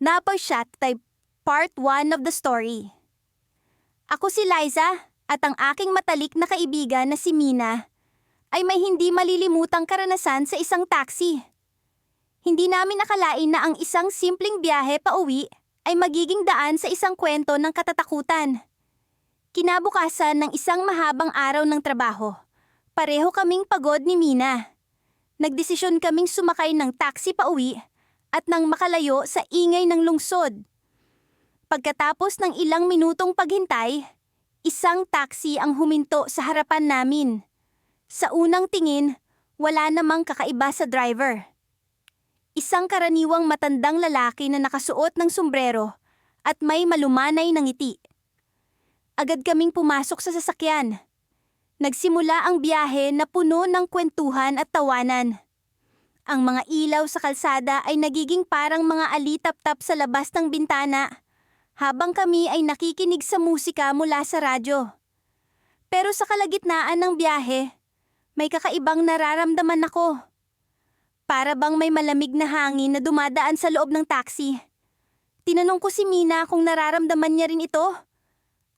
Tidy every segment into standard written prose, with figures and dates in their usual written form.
Napashat type Part 1 of the story. Ako si Liza at ang aking matalik na kaibigan na si Mina ay may hindi malilimutang karanasan sa isang taxi. Hindi namin nakalain na ang isang simpleng biyahe pauwi ay magiging daan sa isang kwento ng katatakutan. Kinabukasan ng isang mahabang araw ng trabaho, pareho kaming pagod ni Mina. Nagdesisyon kaming sumakay ng taxi pauwi at nang makalayo sa ingay ng lungsod. Pagkatapos ng ilang minutong paghintay, isang taxi ang huminto sa harapan namin. Sa unang tingin, wala namang kakaiba sa driver. Isang karaniwang matandang lalaki na nakasuot ng sombrero at may malumanay na ngiti. Agad kaming pumasok sa sasakyan. Nagsimula ang biyahe na puno ng kwentuhan at tawanan. Ang mga ilaw sa kalsada ay nagiging parang mga alitap-tap sa labas ng bintana, habang kami ay nakikinig sa musika mula sa radyo. Pero sa kalagitnaan ng biyahe, may kakaibang nararamdaman ako. Para bang may malamig na hangin na dumadaan sa loob ng taxi. Tinanong ko si Mina kung nararamdaman niya rin ito.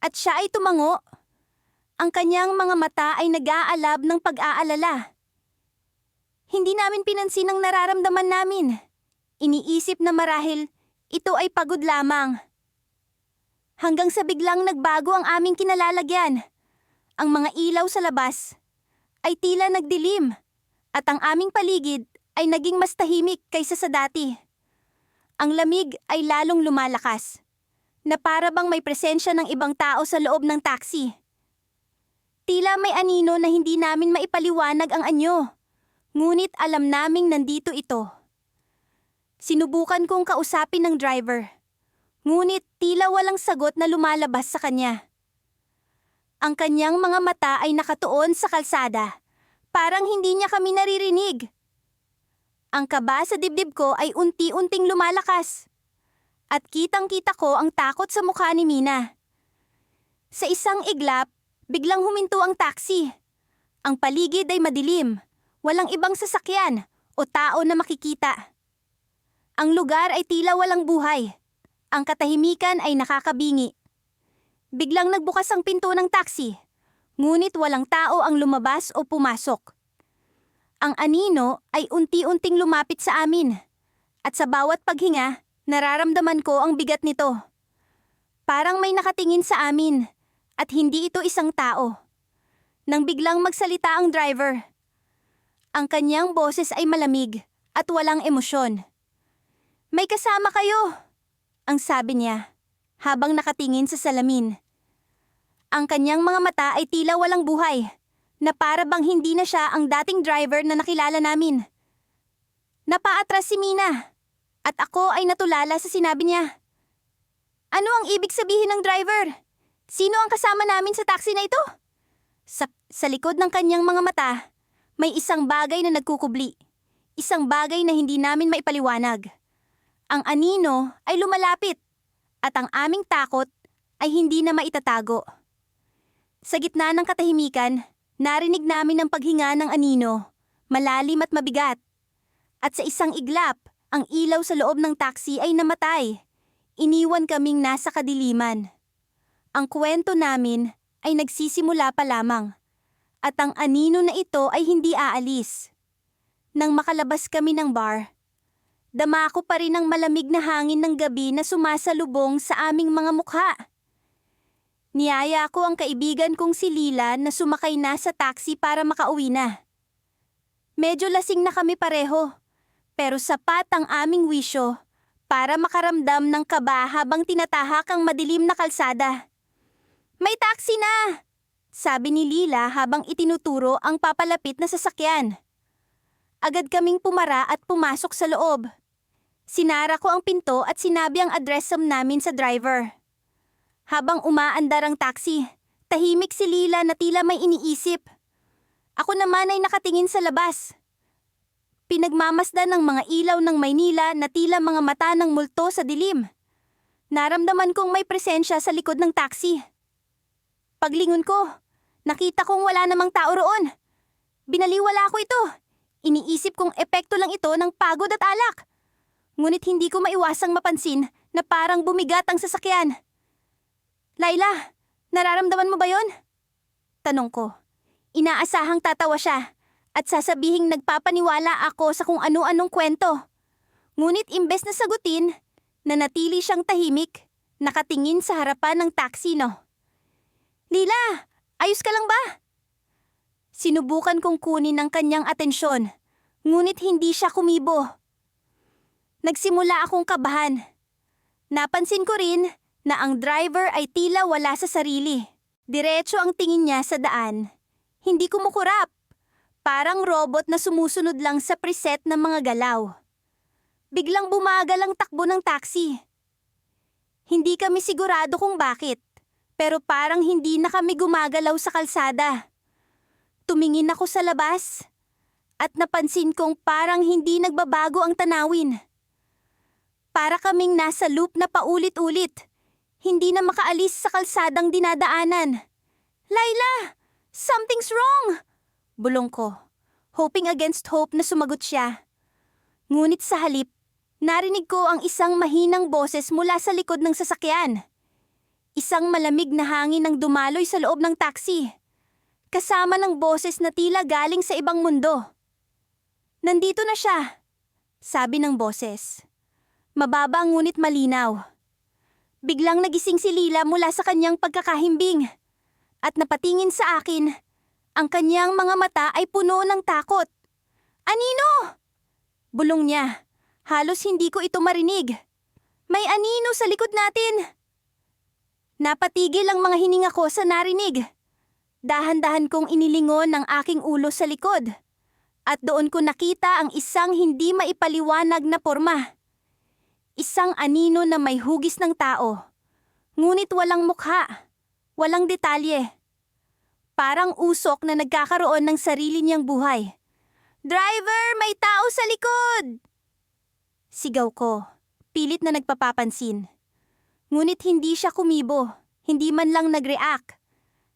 At siya ay tumango. Ang kanyang mga mata ay nag-aalab ng pag-aalala. Hindi namin pinansin ang nararamdaman namin. Iniisip na marahil ito ay pagod lamang. Hanggang sa biglang nagbago ang aming kinalalagyan. Ang mga ilaw sa labas ay tila nagdilim at ang aming paligid ay naging mas tahimik kaysa sa dati. Ang lamig ay lalong lumalakas, na para bang may presensya ng ibang tao sa loob ng taxi. Tila may anino na hindi namin maipaliwanag ang anyo, ngunit alam naming nandito ito. Sinubukan kong kausapin ng driver, ngunit tila walang sagot na lumalabas sa kanya. Ang kanyang mga mata ay nakatuon sa kalsada, parang hindi niya kami naririnig. Ang kaba sa dibdib ko ay unti-unting lumalakas. At kitang-kita ko ang takot sa mukha ni Mina. Sa isang iglap, biglang huminto ang taxi. Ang paligid ay madilim, walang ibang sasakyan o tao na makikita. Ang lugar ay tila walang buhay. Ang katahimikan ay nakakabingi. Biglang nagbukas ang pinto ng taxi, ngunit walang tao ang lumabas o pumasok. Ang anino ay unti-unting lumapit sa amin, at sa bawat paghinga, nararamdaman ko ang bigat nito. Parang may nakatingin sa amin, at hindi ito isang tao. Nang biglang magsalita ang driver, ang kanyang boses ay malamig at walang emosyon. "May kasama kayo," ang sabi niya, habang nakatingin sa salamin. Ang kanyang mga mata ay tila walang buhay, na para bang hindi na siya ang dating driver na nakilala namin. Napaatras si Mina, at ako ay natulala sa sinabi niya. "Ano ang ibig sabihin ng driver? Sino ang kasama namin sa taxi na ito?" Sa likod ng kanyang mga mata, may isang bagay na nagkukubli. Isang bagay na hindi namin maipaliwanag. Ang anino ay lumalapit, at ang aming takot ay hindi na maitatago. Sa gitna ng katahimikan, narinig namin ang paghinga ng anino, malalim at mabigat. At sa isang iglap, ang ilaw sa loob ng taxi ay namatay. Iniwan kaming nasa kadiliman. Ang kwento namin ay nagsisimula pa lamang, at ang anino na ito ay hindi aalis. Nang makalabas kami ng bar, dama ko pa rin ang malamig na hangin ng gabi na sumasalubong sa aming mga mukha. Niyaya ko ang kaibigan kong si Lila na sumakay na sa taxi para makauwi na. Medyo lasing na kami pareho, pero sapat ang aming wisyo para makaramdam ng kaba habang tinatahak ang madilim na kalsada. "May taxi na!" sabi ni Lila habang itinuturo ang papalapit na sasakyan. Agad kaming pumara at pumasok sa loob. Sinara ko ang pinto at sinabi ang address namin sa driver. Habang umaandar ang taxi, tahimik si Lila na tila may iniisip. Ako naman ay nakatingin sa labas. Pinagmamasdan ng mga ilaw ng Maynila na tila mga mata ng multo sa dilim. Naramdaman kong may presensya sa likod ng taxi. Paglingon ko, nakita kong wala namang tao roon. Binaliwala ko ito. Iniisip kong epekto lang ito ng pagod at alak. Ngunit hindi ko maiwasang mapansin na parang bumigat ang sasakyan. Laila, nararamdaman mo ba yon? Tanong ko. Inaasahang tatawa siya at sasabihing nagpapaniwala ako sa kung ano-anong kwento. Ngunit imbes na sagutin, nanatili siyang tahimik, nakatingin sa harapan ng taxi, no? Lila, ayos ka lang ba? Sinubukan kong kunin ang kanyang atensyon, ngunit hindi siya kumibo. Nagsimula akong kabahan. Napansin ko rin na ang driver ay tila wala sa sarili. Diretso ang tingin niya sa daan. Hindi kumukurap. Parang robot na sumusunod lang sa preset ng mga galaw. Biglang bumagal ang takbo ng taxi. Hindi kami sigurado kung bakit, pero parang hindi na kami gumagalaw sa kalsada. Tumingin ako sa labas at napansin kong parang hindi nagbabago ang tanawin. Para kaming nasa loop na paulit-ulit. Hindi na makaalis sa kalsadang dinadaanan. Laila! Something's wrong! Bulong ko, hoping against hope na sumagot siya. Ngunit sa halip, narinig ko ang isang mahinang boses mula sa likod ng sasakyan. Isang malamig na hangin ang dumaloy sa loob ng taxi. Kasama ng boses na tila galing sa ibang mundo. Nandito na siya, sabi ng boses. Mababa ngunit malinaw. Biglang nagising si Lila mula sa kanyang pagkakahimbing at napatingin sa akin. Ang kanyang mga mata ay puno ng takot. Anino? Bulong niya. Halos hindi ko ito marinig. May anino sa likod natin. Napatigil ang mga hininga ko sa narinig. Dahan-dahan kong inilingon ang aking ulo sa likod. At doon ko nakita ang isang hindi maipaliwanag na porma. Isang anino na may hugis ng tao. Ngunit walang mukha. Walang detalye. Parang usok na nagkakaroon ng sarili niyang buhay. Driver, may tao sa likod! Sigaw ko, pilit na nagpapapansin. Ngunit hindi siya kumibo, hindi man lang nag-react.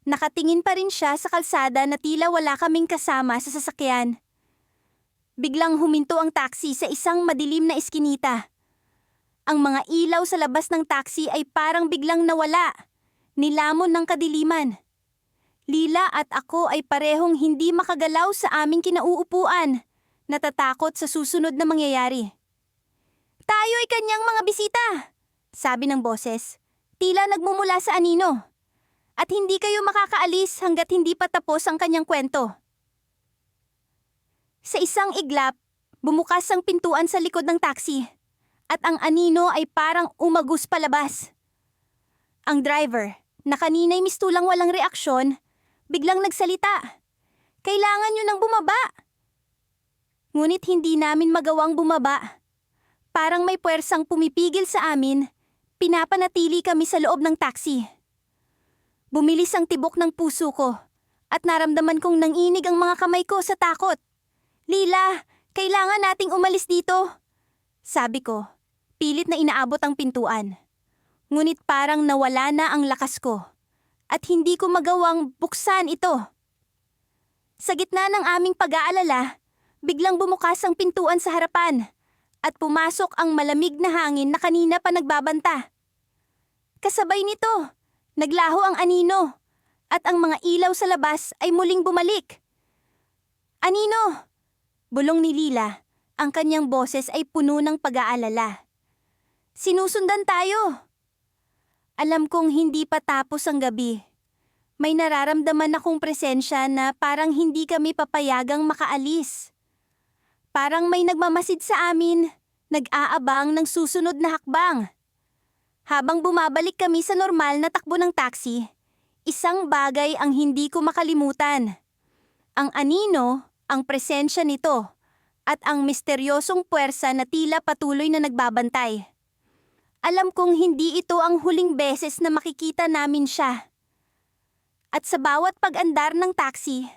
Nakatingin pa rin siya sa kalsada na tila wala kaming kasama sa sasakyan. Biglang huminto ang taxi sa isang madilim na eskinita. Ang mga ilaw sa labas ng taxi ay parang biglang nawala, nilamon ng kadiliman. Lila at ako ay parehong hindi makagalaw sa aming kinauupuan, natatakot sa susunod na mangyayari. Tayo ay kanyang mga bisita, sabi ng boses, tila nagmumula sa anino. At hindi kayo makakaalis hanggat hindi pa tapos ang kanyang kwento. Sa isang iglap, bumukas ang pintuan sa likod ng taxi at ang anino ay parang umagos palabas. Ang driver, na kanina'y mistulang walang reaksyon, biglang nagsalita. Kailangan nyo nang bumaba. Ngunit hindi namin magawang bumaba. Parang may puwersang pumipigil sa amin, pinapanatili kami sa loob ng taxi. Bumilis ang tibok ng puso ko at naramdaman kong nanginig ang mga kamay ko sa takot. Lila, kailangan nating umalis dito. Sabi ko, pilit na inaabot ang pintuan. Ngunit parang nawala na ang lakas ko at hindi ko magawang buksan ito. Sa gitna ng aming pag-aalala, biglang bumukas ang pintuan sa harapan at pumasok ang malamig na hangin na kanina pa nagbabanta. Kasabay nito, naglaho ang anino at ang mga ilaw sa labas ay muling bumalik. Anino? Bulong ni Lila, ang kanyang boses ay puno ng pag-aalala. Sinusundan tayo. Alam kong hindi pa tapos ang gabi. May nararamdaman akong presensya na parang hindi kami papayagang makaalis. Parang may nagmamasid sa amin, nag-aabang ng susunod na hakbang. Habang bumabalik kami sa normal na takbo ng taxi, isang bagay ang hindi ko makalimutan. Ang anino, ang presensya nito, at ang misteryosong puwersa na tila patuloy na nagbabantay. Alam kong hindi ito ang huling beses na makikita namin siya. At sa bawat pag-andar ng taxi,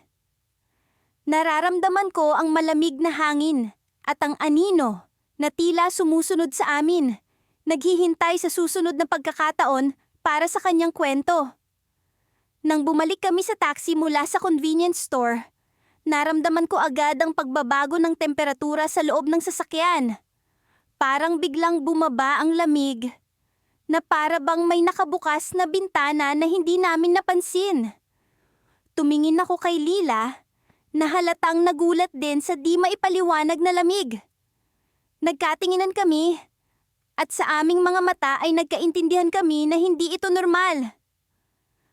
nararamdaman ko ang malamig na hangin at ang anino na tila sumusunod sa amin, naghihintay sa susunod na pagkakataon para sa kanyang kwento. Nang bumalik kami sa taxi mula sa convenience store, naramdaman ko agad ang pagbabago ng temperatura sa loob ng sasakyan. parang biglang bumaba ang lamig, na para bang may nakabukas na bintana na hindi namin napansin. Tumingin ako kay Lila, na halatang nagulat din sa di maipaliwanag na lamig. Nagkatinginan kami, at sa aming mga mata ay nagkaintindihan kami na hindi ito normal.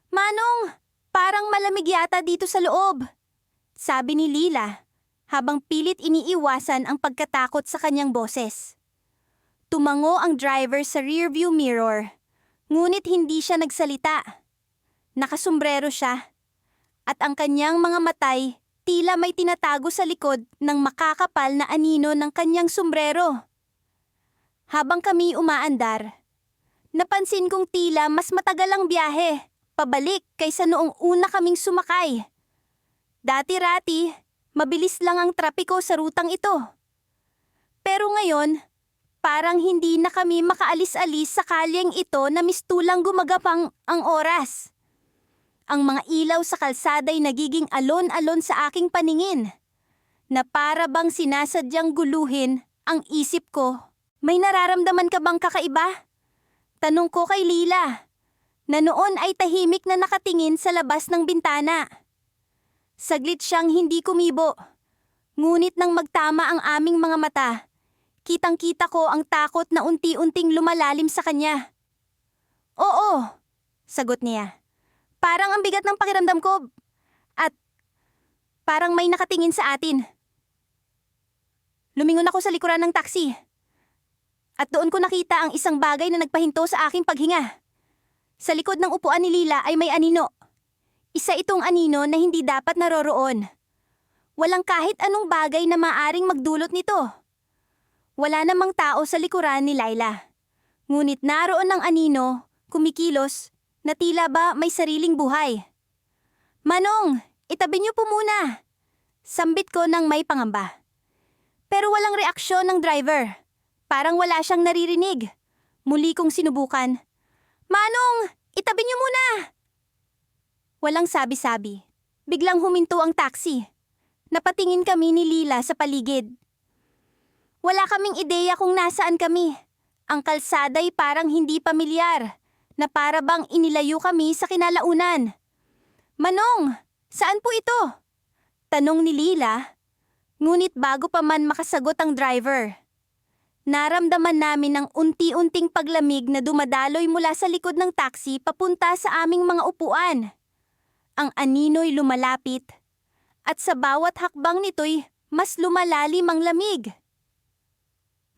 "Manong, parang malamig yata dito sa loob," sabi ni Lila, habang pilit iniiwasan ang pagkatakot sa kanyang boses. Tumango ang driver sa rearview mirror, ngunit hindi siya nagsalita. Nakasombrero siya, at ang kanyang mga matay tila may tinatago sa likod ng makakapal na anino ng kanyang sombrero. Habang kami umaandar, napansin kong tila mas matagal ang biyahe, pabalik kaysa noong una kaming sumakay. Dati-rati, mabilis lang ang trapiko sa rutang ito. Pero ngayon, parang hindi na kami makaalis-alis sa kalyeng ito na mistulang gumagapang ang oras. Ang mga ilaw sa kalsada'y nagiging alon-alon sa aking paningin, na para bang sinasadyang guluhin ang isip ko. "May nararamdaman ka bang kakaiba?" Tanong ko kay Lila, na noon ay tahimik na nakatingin sa labas ng bintana. Saglit siyang hindi kumibo, ngunit nang magtama ang aming mga mata, kitang-kita ko ang takot na unti-unting lumalalim sa kanya. "Oo," sagot niya. "Parang ang bigat ng pakiramdam ko, at parang may nakatingin sa atin." Lumingon ako sa likuran ng taxi, at doon ko nakita ang isang bagay na nagpahinto sa aking paghinga. Sa likod ng upuan ni Lila ay may anino. Isa itong anino na hindi dapat naroroon. Walang kahit anong bagay na maaring magdulot nito. Wala namang tao sa likuran ni Laila. Ngunit naroon ang anino, kumikilos, na tila ba may sariling buhay. "Manong, itabi niyo po muna," sambit ko ng may pangamba. Pero walang reaksyon ng driver. Parang wala siyang naririnig. Muli kong sinubukan. "Manong, itabi niyo muna!" Walang sabi-sabi. Biglang huminto ang taxi. Napatingin kami ni Lila sa paligid. Wala kaming ideya kung nasaan kami. Ang kalsada'y parang hindi pamilyar, na para bang inilayo kami sa kinalaunan. "Manong, saan po ito?" tanong ni Lila, ngunit bago pa man makasagot ang driver, naramdaman namin ang unti-unting paglamig na dumadaloy mula sa likod ng taxi papunta sa aming mga upuan. Ang anino'y lumalapit, at sa bawat hakbang nito'y mas lumalalim ang lamig.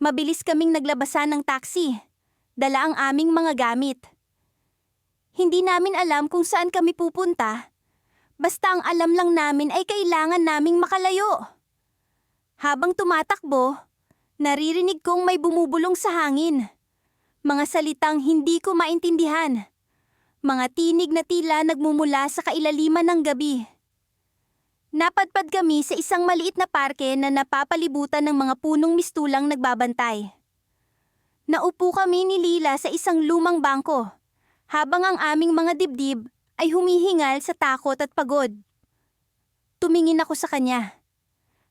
Mabilis kaming naglabasan ng taxi, dala ang aming mga gamit. Hindi namin alam kung saan kami pupunta, basta ang alam lang namin ay kailangan naming makalayo. Habang tumatakbo, naririnig kong may bumubulong sa hangin. Mga salitang hindi ko maintindihan. Mga tinig na tila nagmumula sa kailaliman ng gabi. Napadpad kami sa isang maliit na parke na napapalibutan ng mga punong mistulang nagbabantay. Naupo kami ni Lila sa isang lumang bangko, habang ang aming mga dibdib ay humihingal sa takot at pagod. Tumingin ako sa kanya,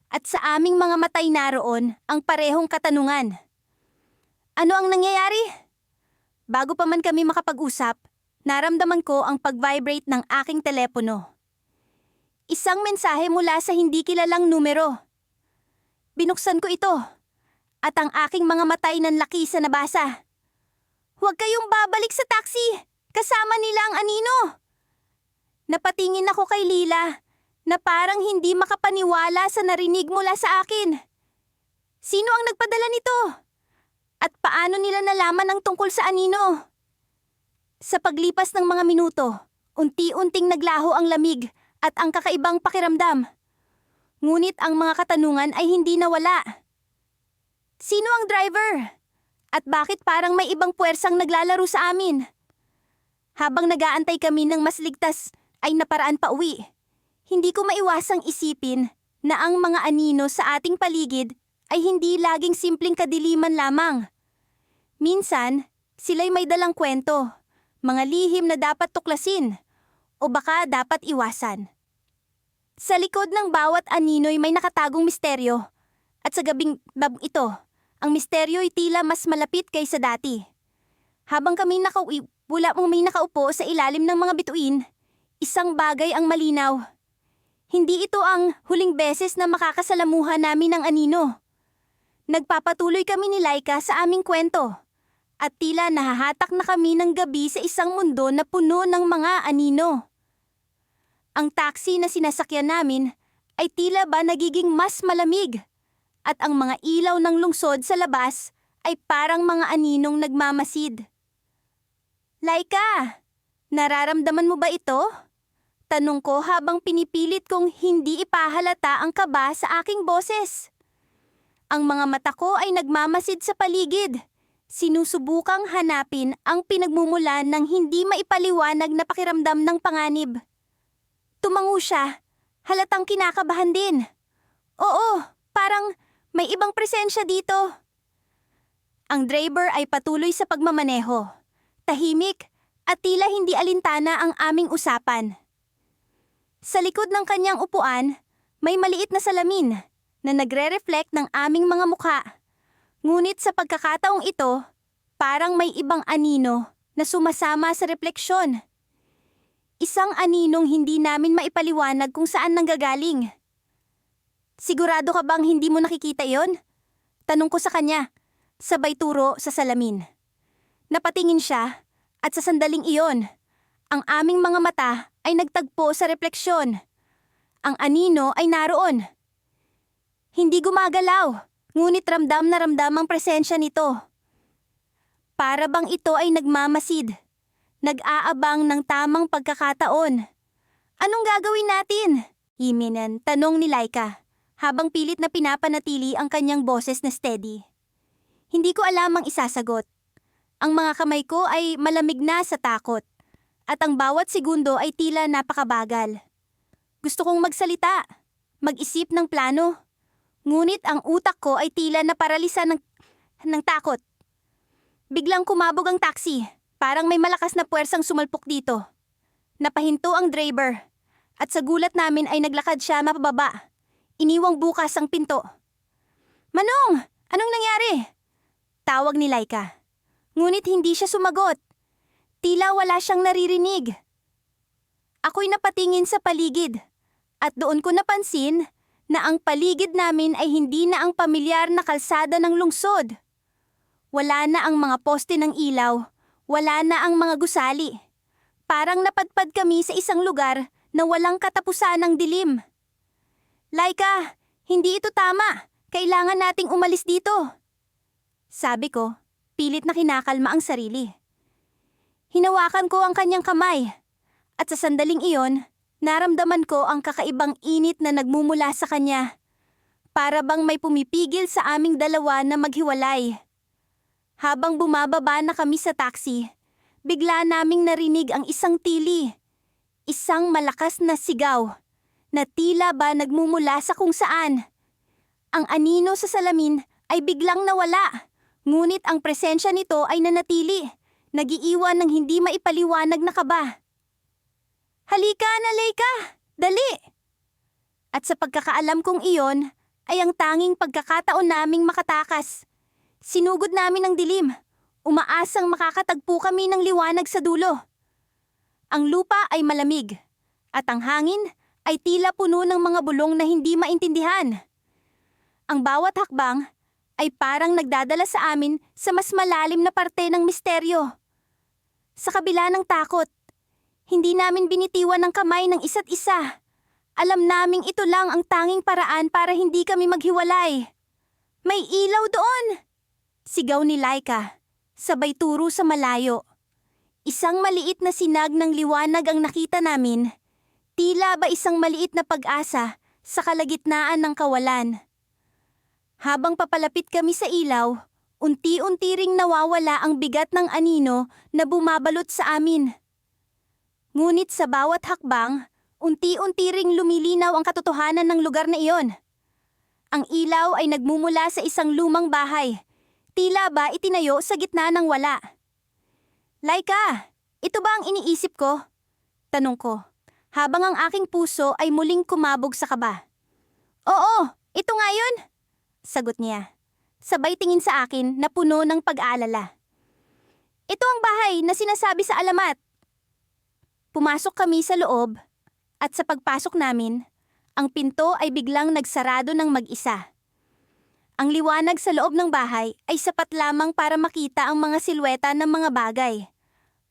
at sa aming mga matay naroon ang parehong katanungan. Ano ang nangyayari? Bago pa man kami makapag-usap, naramdaman ko ang pag-vibrate ng aking telepono. Isang mensahe mula sa hindi kilalang numero. Binuksan ko ito, at ang aking mga matay nanlaki sa nabasa. "Huwag kayong babalik sa taxi! Kasama nila ang anino!" Napatingin ako kay Lila, na parang hindi makapaniwala sa narinig mula sa akin. Sino ang nagpadala nito? At paano nila nalaman ang tungkol sa anino? Sa paglipas ng mga minuto, unti-unting naglaho ang lamig at ang kakaibang pakiramdam. Ngunit ang mga katanungan ay hindi nawala. Sino ang driver? At bakit parang may ibang puwersang naglalaro sa amin? Habang nag-aantay kami ng mas ligtas ay naparaan pa uwi, hindi ko maiwasang isipin na ang mga anino sa ating paligid ay hindi laging simpleng kadiliman lamang. Minsan, sila'y may dalang kwento, mga lihim na dapat tuklasin, o baka dapat iwasan. Sa likod ng bawat anino'y may nakatagong misteryo, at sa gabing ito, Ang misteryo'y tila mas malapit kaysa dati. Habang kami may nakaupo sa ilalim ng mga bituin, isang bagay ang malinaw. Hindi ito ang huling beses na makakasalamuha namin ng anino. Nagpapatuloy kami ni Laika sa aming kwento. At tila nahahatak na kami ng gabi sa isang mundo na puno ng mga anino. Ang taxi na sinasakyan namin ay tila ba nagiging mas malamig. At ang mga ilaw ng lungsod sa labas ay parang mga aninong nagmamasid. Laika, nararamdaman mo ba ito? Tanong ko habang pinipilit kong hindi ipahalata ang kaba sa aking boses. Ang mga mata ko ay nagmamasid sa paligid. Sinusubukang hanapin ang pinagmumulan ng hindi maipaliwanag na pakiramdam ng panganib. Tumango siya, halatang kinakabahan din. Oo, parang may ibang presensya dito. Ang driver ay patuloy sa pagmamaneho. Tahimik at tila hindi alintana ang aming usapan. Sa likod ng kanyang upuan, may maliit na salamin na nagre-reflect ng aming mga mukha. Ngunit sa pagkakataong ito, parang may ibang anino na sumasama sa refleksyon. Isang aninong hindi namin maipaliwanag kung saan nanggagaling. Sigurado ka bang hindi mo nakikita yon? Tanong ko sa kanya, sabay turo sa salamin. Napatingin siya at sa sandaling iyon, ang aming mga mata ay nagtagpo sa refleksyon. Ang anino ay naroon. Hindi gumagalaw. Ngunit ramdam na ramdam ang presensya nito. Para bang ito ay nagmamasid, nag-aabang ng tamang pagkakataon. Anong gagawin natin? Himinen, tanong ni Laika, habang pilit na pinapanatili ang kanyang boses na steady. Hindi ko alam ang isasagot. Ang mga kamay ko ay malamig na sa takot, at ang bawat segundo ay tila napakabagal. Gusto kong magsalita, mag-isip ng plano. Ngunit ang utak ko ay tila naparalisa ng takot. Biglang kumabog ang taxi, parang may malakas na puwersang sumalpok dito. Napahinto ang driver, at sa gulat namin ay naglakad siya mapababa. Iniwang bukas ang pinto. Manong! Anong nangyari? Tawag ni Laika. Ngunit hindi siya sumagot. Tila wala siyang naririnig. Ako'y napatingin sa paligid, at doon ko napansin na ang paligid namin ay hindi na ang pamilyar na kalsada ng lungsod. Wala na ang mga poste ng ilaw, wala na ang mga gusali. Parang napadpad kami sa isang lugar na walang katapusan ng dilim. Laika, hindi ito tama. Kailangan nating umalis dito. Sabi ko, pilit na kinakalma ang sarili. Hinawakan ko ang kanyang kamay, at sa sandaling iyon, naramdaman ko ang kakaibang init na nagmumula sa kanya. Para bang may pumipigil sa aming dalawa na maghiwalay. Habang bumababa na kami sa taxi, bigla naming narinig ang isang tili. Isang malakas na sigaw, na tila ba nagmumula sa kung saan. Ang anino sa salamin ay biglang nawala, ngunit ang presensya nito ay nanatili, nagiiwan ng hindi maipaliwanag na kaba. Halika na, Laika! Dali! At sa pagkakaalam kong iyon, ay ang tanging pagkakataon naming makatakas. Sinugod namin ang dilim, umaasang makakatagpo kami ng liwanag sa dulo. Ang lupa ay malamig, at ang hangin ay tila puno ng mga bulong na hindi maintindihan. Ang bawat hakbang ay parang nagdadala sa amin sa mas malalim na parte ng misteryo. Sa kabila ng takot, hindi namin binitiwan ng kamay ng isa't isa. Alam naming ito lang ang tanging paraan para hindi kami maghiwalay. May ilaw doon! Sigaw ni Laika, sabay turo sa malayo. Isang maliit na sinag ng liwanag ang nakita namin. Tila ba isang maliit na pag-asa sa kalagitnaan ng kawalan. Habang papalapit kami sa ilaw, unti-unti ring nawawala ang bigat ng anino na bumabalot sa amin. Ngunit sa bawat hakbang, unti-unti ring lumilinaw ang katotohanan ng lugar na iyon. Ang ilaw ay nagmumula sa isang lumang bahay. Tila ba itinayo sa gitna ng wala. Laika, ito ba ang iniisip ko? Tanong ko, habang ang aking puso ay muling kumabog sa kaba. Oo, ito nga yun, sagot niya. sabay tingin sa akin na puno ng pag-aalala. Ito ang bahay na sinasabi sa alamat. Pumasok kami sa loob at sa pagpasok namin, ang pinto ay biglang nagsarado ng mag-isa. Ang liwanag sa loob ng bahay ay sapat lamang para makita ang mga silweta ng mga bagay.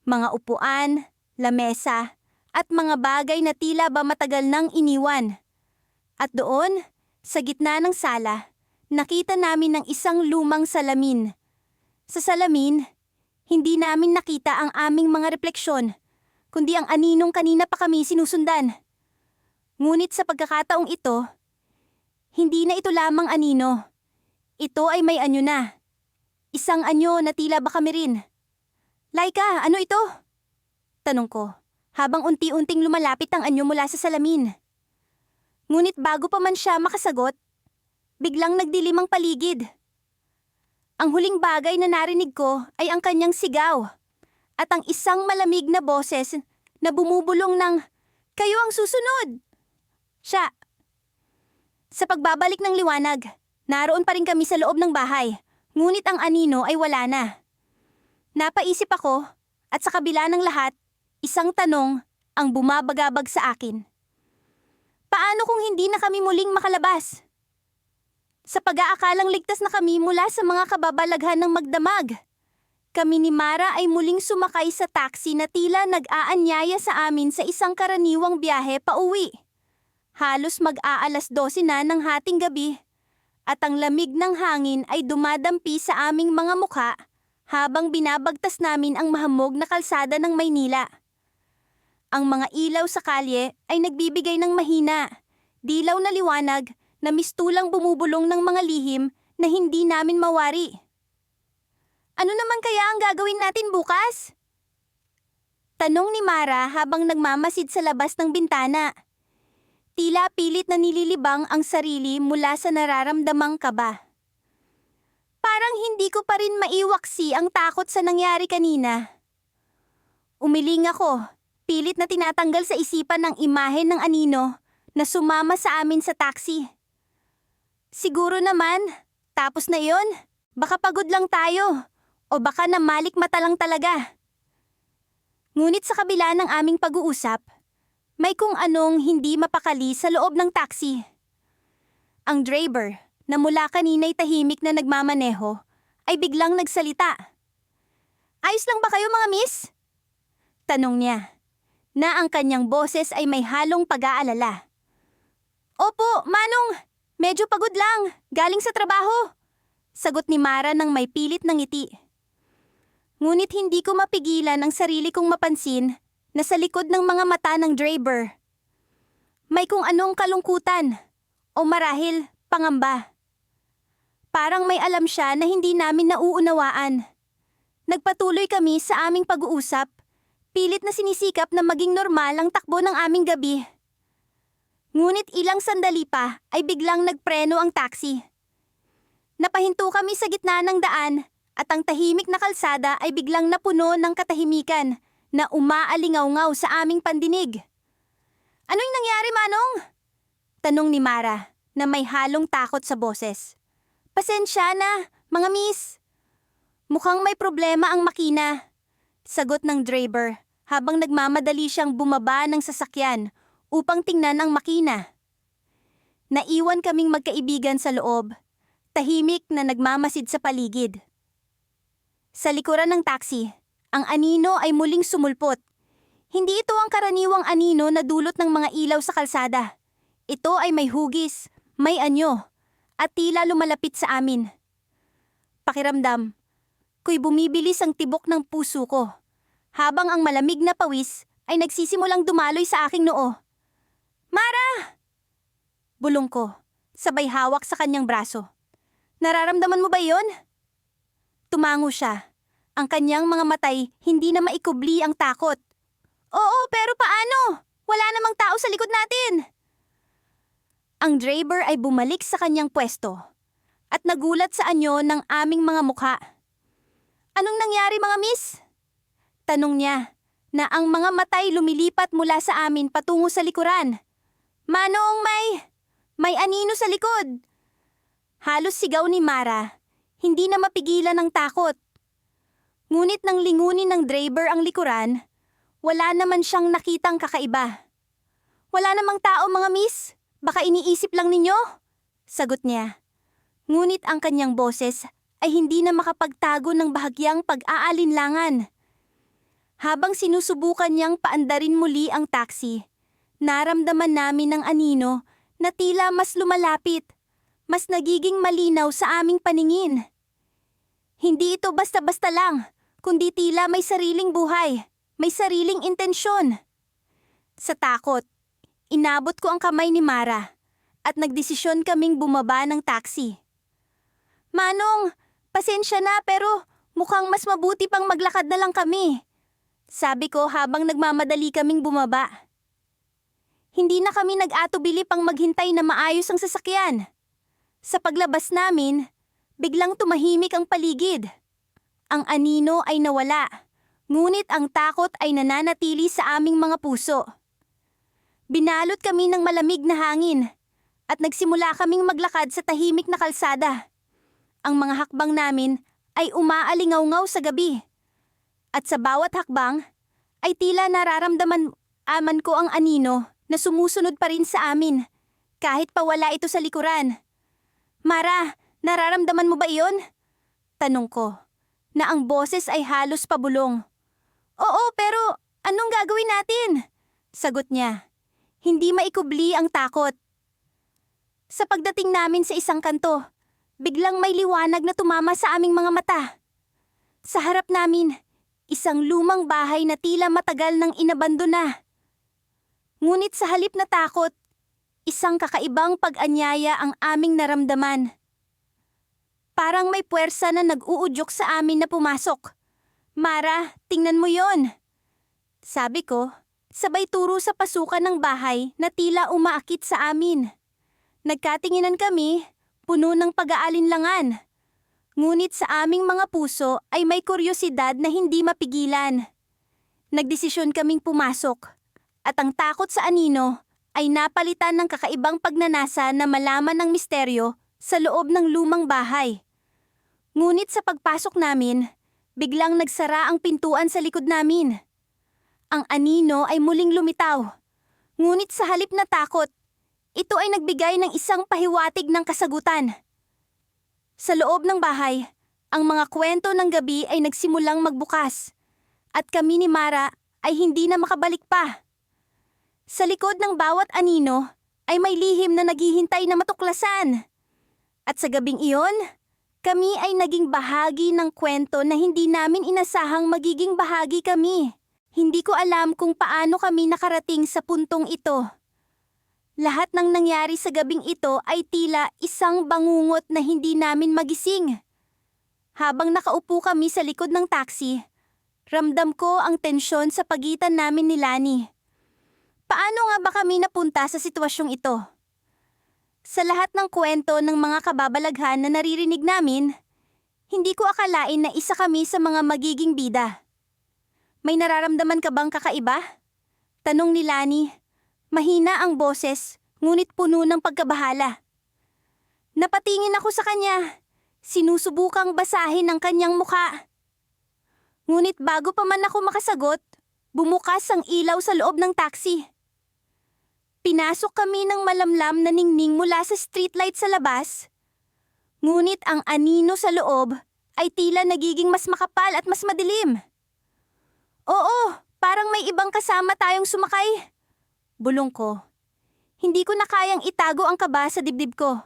Mga upuan, lamesa, at mga bagay na tila ba matagal nang iniwan. At doon, sa gitna ng sala, nakita namin ang isang lumang salamin. Sa salamin, hindi namin nakita ang aming mga refleksyon, kundi ang aninong kanina pa kami sinusundan. Ngunit sa pagkakataong ito, hindi na ito lamang anino. Ito ay may anyo na. Isang anyo na tila ba kami rin. Laika, ano ito? Tanong ko, habang unti-unting lumalapit ang anyo mula sa salamin. Ngunit bago pa man siya makasagot, biglang nagdilim ang paligid. Ang huling bagay na narinig ko ay ang kanyang sigaw at ang isang malamig na boses na bumubulong ng, "Kayo ang susunod!" Siya. Sa pagbabalik ng liwanag, naroon pa rin kami sa loob ng bahay, ngunit ang anino ay wala na. Napaisip ako at sa kabila ng lahat, isang tanong ang bumabagabag sa akin. Paano kung hindi na kami muling makalabas? Sa pag-aakalang ligtas na kami mula sa mga kababalaghan ng magdamag, kami ni Mara ay muling sumakay sa taxi na tila nag-aanyaya sa amin sa isang karaniwang biyahe pauwi. Halos mag-aalas 12 na ng hating gabi at ang lamig ng hangin ay dumadampi sa aming mga mukha habang binabagtas namin ang mahamog na kalsada ng Maynila. Ang mga ilaw sa kalye ay nagbibigay ng mahina, dilaw na liwanag na mistulang bumubulong ng mga lihim na hindi namin mawari. Ano naman kaya ang gagawin natin bukas? Tanong ni Mara habang nagmamasid sa labas ng bintana. Tila pilit na nililibang ang sarili mula sa nararamdamang kaba. Parang hindi ko pa rin maiwaksi ang takot sa nangyari kanina. Umiling ako, pilit na tinatanggal sa isipan ng imahe ng anino na sumama sa amin sa taxi. Siguro naman, tapos na yon, baka pagod lang tayo o baka namalik mata lang talaga. Ngunit sa kabila ng aming pag-uusap, may kung anong hindi mapakali sa loob ng taxi. Ang driver, na mula kanina'y tahimik na nagmamaneho, ay biglang nagsalita. Ayos lang ba kayo mga miss? Tanong niya, na ang kanyang boses ay may halong pag-aalala. Opo, Manong, medyo pagod lang, galing sa trabaho. Sagot ni Mara nang may pilit ng ngiti. Ngunit hindi ko mapigilan ang sarili kong mapansin na sa likod ng mga mata ng driver, may kung anong kalungkutan o marahil pangamba. Parang may alam siya na hindi namin nauunawaan. Nagpatuloy kami sa aming pag-uusap, pilit na sinisikap na maging normal ang takbo ng aming gabi. Ngunit ilang sandali pa ay biglang nagpreno ang taxi. Napahinto kami sa gitna ng daan at ang tahimik na kalsada ay biglang napuno ng katahimikan na umaalingaw-ngaw sa aming pandinig. Ano'y nangyari, Manong? Tanong ni Mara na may halong takot sa boses. Pasensya na, mga miss. Mukhang may problema ang makina. Sagot ng driver habang nagmamadali siyang bumaba ng sasakyan upang tingnan ang makina. Naiwan kaming magkaibigan sa loob, tahimik na nagmamasid sa paligid. Sa likuran ng taxi, ang anino ay muling sumulpot. Hindi ito ang karaniwang anino na dulot ng mga ilaw sa kalsada. Ito ay may hugis, may anyo, at tila lumalapit sa amin. Pakiramdam, ko'y bumibilis ang tibok ng puso ko, habang ang malamig na pawis ay nagsisimulang dumaloy sa aking noo. Mara! Bulong ko, sabay hawak sa kanyang braso. Nararamdaman mo ba yon? Tumango siya. Ang kanyang mga matay hindi na maikubli ang takot. Oo, pero paano? Wala namang tao sa likod natin. Ang driver ay bumalik sa kanyang pwesto at nagulat sa anyo ng aming mga mukha. Anong nangyari mga miss? Tanong niya na ang mga matay lumilipat mula sa amin patungo sa likuran. Manong may anino sa likod. Halos sigaw ni Mara, hindi na mapigilan ng takot. Ngunit nang lingunin ng driver ang likuran, wala naman siyang nakitang kakaiba. "Wala namang tao, mga miss. Baka iniisip lang ninyo," sagot niya. Ngunit ang kanyang boses ay hindi na makapagtago ng bahagyang pag-aalinlangan. Habang sinusubukan niyang paandarin muli ang taxi, naramdaman namin ng anino na tila mas lumalapit, mas nagiging malinaw sa aming paningin. Hindi ito basta-basta lang, kundi tila may sariling buhay, may sariling intensyon. Sa takot, inabot ko ang kamay ni Mara at nagdesisyon kaming bumaba ng taxi. "Manong, pasensya na pero mukhang mas mabuti pang maglakad na lang kami," sabi ko habang nagmamadali kaming bumaba. Hindi na kami nag-atubili pang maghintay na maayos ang sasakyan. Sa paglabas namin, biglang tumahimik ang paligid. Ang anino ay nawala, ngunit ang takot ay nananatili sa aming mga puso. Binalot kami ng malamig na hangin at nagsimula kaming maglakad sa tahimik na kalsada. Ang mga hakbang namin ay umaalingaw-ngaw sa gabi. At sa bawat hakbang ay tila nararamdaman ko ang anino na sumusunod pa rin sa amin kahit pa wala ito sa likuran. "Mara, nararamdaman mo ba iyon?" Tanong ko, na ang boses ay halos pabulong. "Oo, pero anong gagawin natin?" sagot niya. Hindi maikubli ang takot. Sa pagdating namin sa isang kanto, biglang may liwanag na tumama sa aming mga mata. Sa harap namin, isang lumang bahay na tila matagal nang inabandona. Ngunit sa halip na takot, isang kakaibang pag-anyaya ang aming naramdaman. Parang may puwersa na nag-uudyok sa amin na pumasok. "Mara, tingnan mo yon," sabi ko, sabay turo sa pasukan ng bahay na tila umaakit sa amin. Nagkatinginan kami, puno ng pag-aalinlangan. Ngunit sa aming mga puso ay may kuryosidad na hindi mapigilan. Nagdesisyon kaming pumasok, at ang takot sa anino ay napalitan ng kakaibang pagnanasa na malaman ng misteryo sa loob ng lumang bahay. Ngunit sa pagpasok namin, biglang nagsara ang pintuan sa likod namin. Ang anino ay muling lumitaw. Ngunit sa halip na takot, ito ay nagbigay ng isang pahiwatig ng kasagutan. Sa loob ng bahay, ang mga kwento ng gabi ay nagsimulang magbukas, at kami ni Mara ay hindi na makabalik pa. Sa likod ng bawat anino ay may lihim na naghihintay na matuklasan. At sa gabing iyon, kami ay naging bahagi ng kwento na hindi namin inasahang magiging bahagi kami. Hindi ko alam kung paano kami nakarating sa puntong ito. Lahat ng nangyari sa gabing ito ay tila isang bangungot na hindi namin magising. Habang nakaupo kami sa likod ng taxi, ramdam ko ang tensyon sa pagitan namin ni Lani. Paano nga ba kami napunta sa sitwasyong ito? Sa lahat ng kwento ng mga kababalaghan na naririnig namin, hindi ko akalain na isa kami sa mga magiging bida. "May nararamdaman ka bang kakaiba?" tanong ni Lani. Mahina ang boses, ngunit puno ng pagkabahala. Napatingin ako sa kanya, sinusubukang basahin ang kanyang muka. Ngunit bago pa man ako makasagot, bumukas ang ilaw sa loob ng taxi. Pinasok kami ng malamlam na ningning mula sa streetlight sa labas. Ngunit ang anino sa loob ay tila nagiging mas makapal at mas madilim. "Oo, parang may ibang kasama tayong sumakay," bulong ko. Hindi ko na kayang itago ang kaba sa dibdib ko.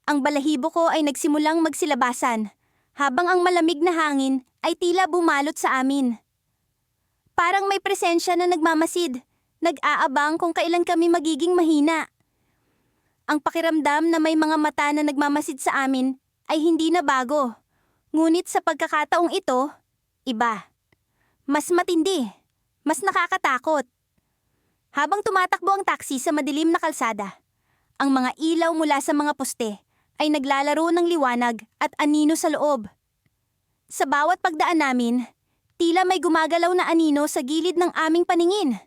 Ang balahibo ko ay nagsimulang magsilabasan, habang ang malamig na hangin ay tila bumalot sa amin. Parang may presensya na nagmamasid, nag-aabang kung kailan kami magiging mahina. Ang pakiramdam na may mga mata na nagmamasid sa amin ay hindi na bago. Ngunit sa pagkakataong ito, iba. Mas matindi, mas nakakatakot. Habang tumatakbo ang taxi sa madilim na kalsada, ang mga ilaw mula sa mga poste ay naglalaro ng liwanag at anino sa loob. Sa bawat pagdaan namin, tila may gumagalaw na anino sa gilid ng aming paningin.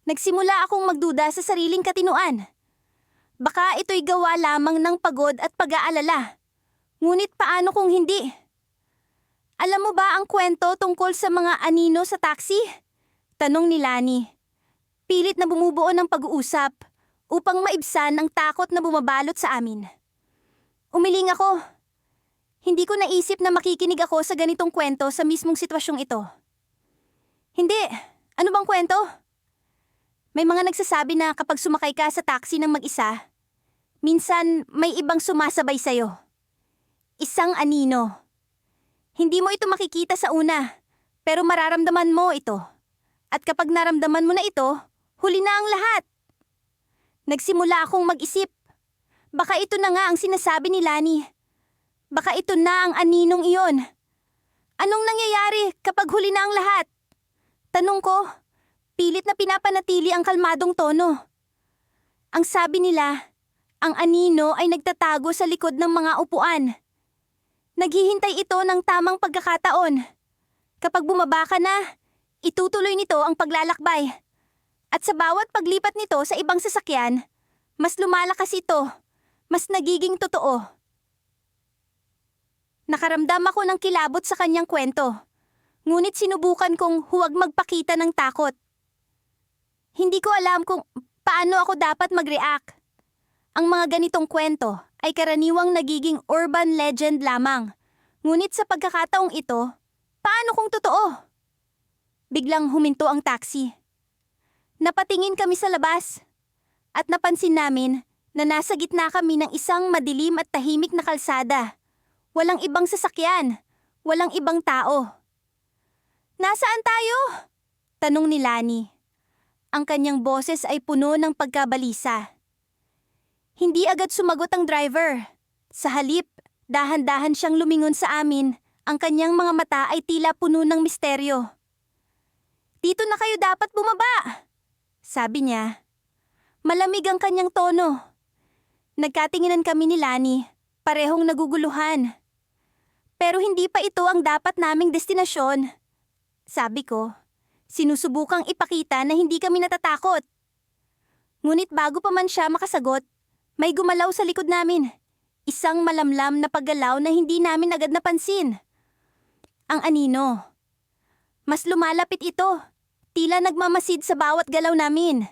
Nagsimula akong magduda sa sariling katinuan. Baka ito'y gawa lamang ng pagod at pag-aalala. Ngunit paano kung hindi? Alam mo ba ang kwento tungkol sa mga anino sa taxi? Tanong ni Lani. Pilit na bumubuo ng pag-uusap upang maibsan ang takot na bumabalot sa amin. Umiling ako. Hindi ko naisip na makikinig ako sa ganitong kwento sa mismong sitwasyong ito. Hindi. Ano bang kwento? May mga nagsasabi na kapag sumakay ka sa taxi ng mag-isa, minsan may ibang sumasabay sa'yo. Isang anino. Hindi mo ito makikita sa una, pero mararamdaman mo ito. At kapag naramdaman mo na ito, huli na ang lahat. Nagsimula akong mag-isip. Baka ito na nga ang sinasabi ni Lani. Baka ito na ang aninong iyon. Anong nangyayari kapag huli na ang lahat? Tanong ko, pilit na pinapanatili ang kalmadong tono. Ang sabi nila, ang anino ay nagtatago sa likod ng mga upuan. Naghihintay ito ng tamang pagkakataon. Kapag bumaba ka na, itutuloy nito ang paglalakbay. At sa bawat paglipat nito sa ibang sasakyan, mas lumalakas ito, mas nagiging totoo. Nakaramdam ako ng kilabot sa kanyang kwento, ngunit sinubukan kong huwag magpakita ng takot. Hindi ko alam kung paano ako dapat mag-react. Ang mga ganitong kwento ay karaniwang nagiging urban legend lamang, ngunit sa pagkakataong ito, paano kung totoo? Biglang huminto ang taxi. Napatingin kami sa labas at napansin namin na nasa gitna kami ng isang madilim at tahimik na kalsada. Walang ibang sasakyan, walang ibang tao. Nasaan tayo? Tanong ni Lani. Ang kanyang boses ay puno ng pagkabalisa. Hindi agad sumagot ang driver. Sa halip, dahan-dahan siyang lumingon sa amin. Ang kanyang mga mata ay tila puno ng misteryo. Dito na kayo dapat bumaba, sabi niya. Malamig ang kanyang tono. Nagkatinginan kami ni Lani, parehong naguguluhan. Pero hindi pa ito ang dapat naming destinasyon. Sabi ko, sinusubukang ipakita na hindi kami natatakot. Ngunit bago pa man siya makasagot, may gumalaw sa likod namin. Isang malamlam na paggalaw na hindi namin agad napansin. Ang anino. Mas lumalapit ito. Tila nagmamasid sa bawat galaw namin.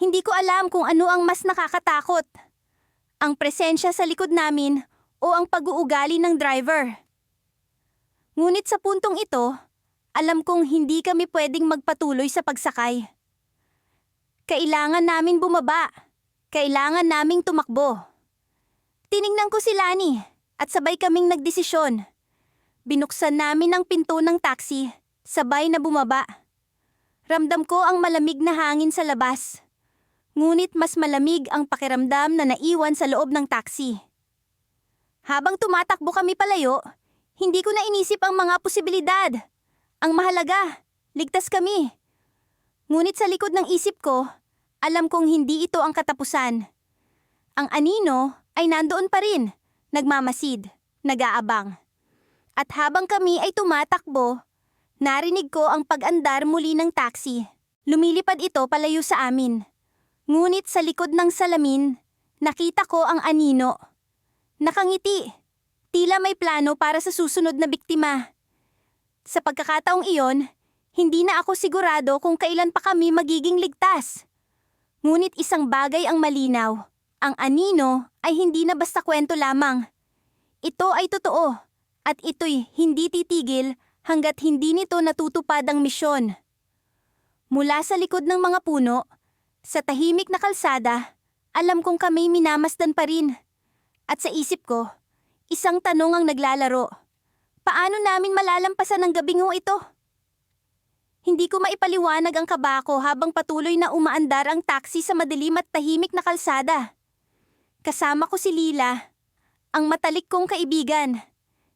Hindi ko alam kung ano ang mas nakakatakot. Ang presensya sa likod namin o ang pag-uugali ng driver. Ngunit sa puntong ito, alam kong hindi kami pwedeng magpatuloy sa pagsakay. Kailangan namin bumaba. Kailangan naming tumakbo. Tiningnan ko si Lani at sabay kaming nagdesisyon. Binuksan namin ang pinto ng taxi, sabay na bumaba. Ramdam ko ang malamig na hangin sa labas. Ngunit mas malamig ang pakiramdam na naiwan sa loob ng taxi. Habang tumatakbo kami palayo, hindi ko na inisip ang mga posibilidad. Ang mahalaga, ligtas kami. Ngunit sa likod ng isip ko, alam kong hindi ito ang katapusan. Ang anino ay nandoon pa rin, nagmamasid, nag-aabang. At habang kami ay tumatakbo, narinig ko ang pag-andar muli ng taxi. Lumilipad ito palayo sa amin. Ngunit sa likod ng salamin, nakita ko ang anino. Nakangiti. Tila may plano para sa susunod na biktima. Sa pagkakataong iyon, hindi na ako sigurado kung kailan pa kami magiging ligtas. Ngunit isang bagay ang malinaw. Ang anino ay hindi na basta kwento lamang. Ito ay totoo at ito'y hindi titigil hanggat hindi nito natutupad ang misyon. Mula sa likod ng mga puno, sa tahimik na kalsada, alam kong kami minamasdan pa rin. At sa isip ko, isang tanong ang naglalaro. Paano namin malalampasan ang gabing ito? Hindi ko maipaliwanag ang kaba ko habang patuloy na umaandar ang taxi sa madilim at tahimik na kalsada. Kasama ko si Lila, ang matalik kong kaibigan,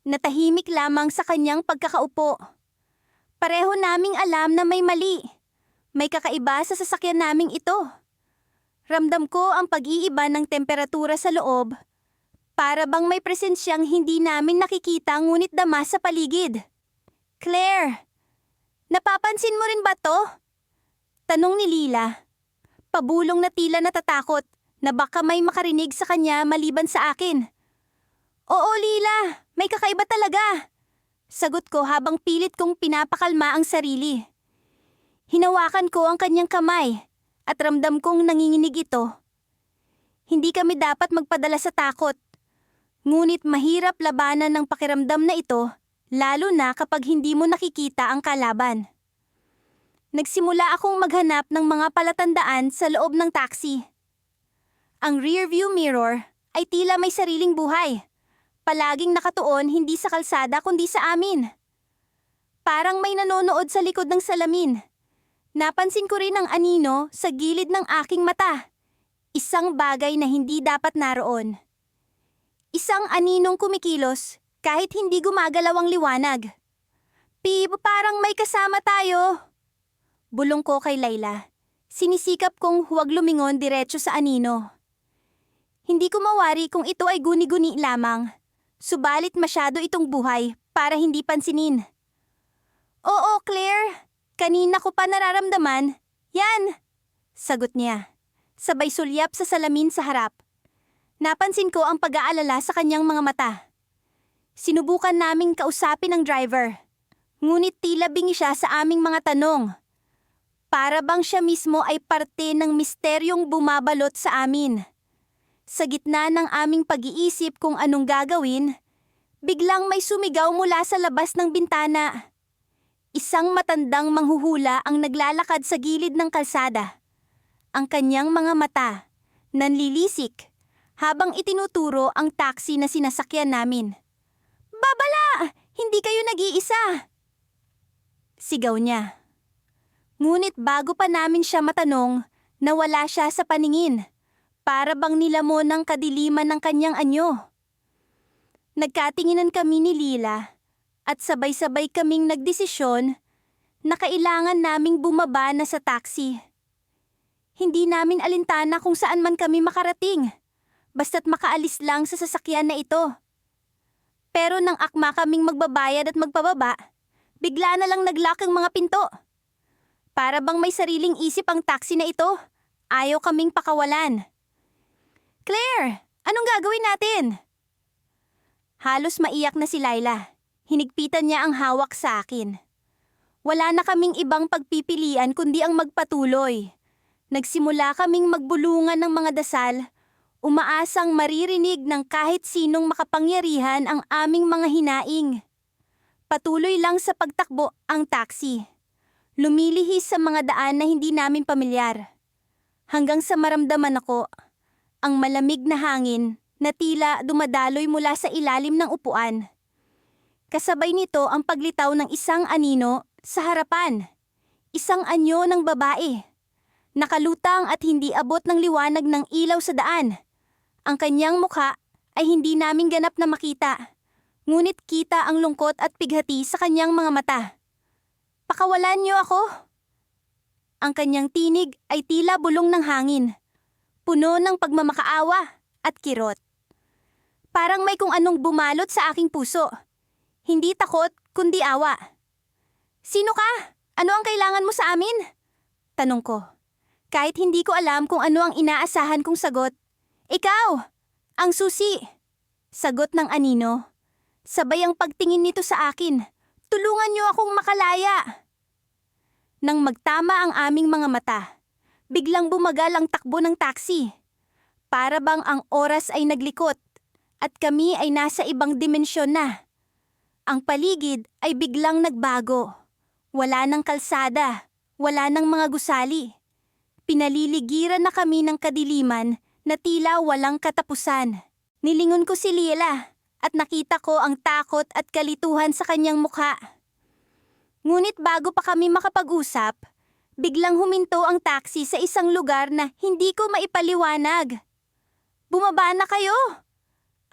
na tahimik lamang sa kanyang pagkakaupo. Pareho naming alam na may mali. May kakaiba sa sasakyan naming ito. Ramdam ko ang pag-iiba ng temperatura sa loob. Para bang may presensyang hindi namin nakikita ngunit dama sa paligid. Claire, napapansin mo rin ba to? Tanong ni Lila. Pabulong na tila natatakot na baka may makarinig sa kanya maliban sa akin. Oo, Lila, may kakaiba talaga. Sagot ko habang pilit kong pinapakalma ang sarili. Hinawakan ko ang kanyang kamay at ramdam kong nanginginig ito. Hindi kami dapat magpadala sa takot. Ngunit mahirap labanan ng pakiramdam na ito, lalo na kapag hindi mo nakikita ang kalaban. Nagsimula akong maghanap ng mga palatandaan sa loob ng taxi. Ang rearview mirror ay tila may sariling buhay. Palaging nakatuon hindi sa kalsada kundi sa amin. Parang may nanonood sa likod ng salamin. Napansin ko rin ang anino sa gilid ng aking mata. Isang bagay na hindi dapat naroon. Isang aninong kumikilos kahit hindi gumagalaw ang liwanag. Pib, parang may kasama tayo. Bulong ko kay Layla. Sinisikap kong huwag lumingon diretso sa anino. Hindi ko mawari kung ito ay guni-guni lamang. Subalit masyado itong buhay para hindi pansinin. Oo, Claire. Kanina ko pa nararamdaman. Yan! Sagot niya. Sabay sulyap sa salamin sa harap. Napansin ko ang pag-aalala sa kanyang mga mata. Sinubukan naming kausapin ang driver. Ngunit tila bingi siya sa aming mga tanong. Para bang siya mismo ay parte ng misteryong bumabalot sa amin. Sa gitna ng aming pag-iisip kung anong gagawin, biglang may sumigaw mula sa labas ng bintana. Isang matandang manghuhula ang naglalakad sa gilid ng kalsada. Ang kanyang mga mata, nanlilisik, habang itinuturo ang taxi na sinasakyan namin. Babala! Hindi kayo nag-iisa! Sigaw niya. Ngunit bago pa namin siya matanong, nawala siya sa paningin. Para bang nilamon ng kadiliman ng kanyang anyo. Nagkatinginan kami ni Lila at sabay-sabay kaming nagdesisyon na kailangan naming bumaba na sa taxi. Hindi namin alintana kung saan man kami makarating, basta't makaalis lang sa sasakyan na ito. Pero nang akma kaming magbabayad at magpababa, bigla na lang nag-lock ang mga pinto. Para bang may sariling isip ang taxi na ito, ayaw kaming pakawalan. Claire, anong gagawin natin? Halos maiyak na si Layla. Hinigpitan niya ang hawak sa akin. Wala na kaming ibang pagpipilian kundi ang magpatuloy. Nagsimula kaming magbulungan ng mga dasal, umaasang maririnig ng kahit sinong makapangyarihan ang aming mga hinaing. Patuloy lang sa pagtakbo ang taxi. Lumilihis sa mga daan na hindi namin pamilyar. Hanggang sa maramdaman ako, ang malamig na hangin na tila dumadaloy mula sa ilalim ng upuan. Kasabay nito ang paglitaw ng isang anino sa harapan. Isang anyo ng babae. Nakalutang at hindi abot ng liwanag ng ilaw sa daan. Ang kanyang mukha ay hindi namin ganap na makita. Ngunit kita ang lungkot at pighati sa kanyang mga mata. Pakawalan niyo ako. Ang kanyang tinig ay tila bulong ng hangin. Puno ng pagmamakaawa at kirot. Parang may kung anong bumalot sa aking puso. Hindi takot, kundi awa. Sino ka? Ano ang kailangan mo sa amin? Tanong ko. Kahit hindi ko alam kung ano ang inaasahan kong sagot. Ikaw! Ang susi! Sagot ng anino. Sabay ang pagtingin nito sa akin. Tulungan niyo akong makalaya. Nang magtama ang aming mga mata, biglang bumagal ang takbo ng taxi. Para bang ang oras ay naglikot at kami ay nasa ibang dimensyon na. Ang paligid ay biglang nagbago. Wala ng kalsada, wala ng mga gusali. Pinaliligiran na kami ng kadiliman na tila walang katapusan. Nilingon ko si Lila at nakita ko ang takot at kalituhan sa kanyang mukha. Ngunit bago pa kami makapag-usap, biglang huminto ang taxi sa isang lugar na hindi ko maipaliwanag. Bumaba na kayo!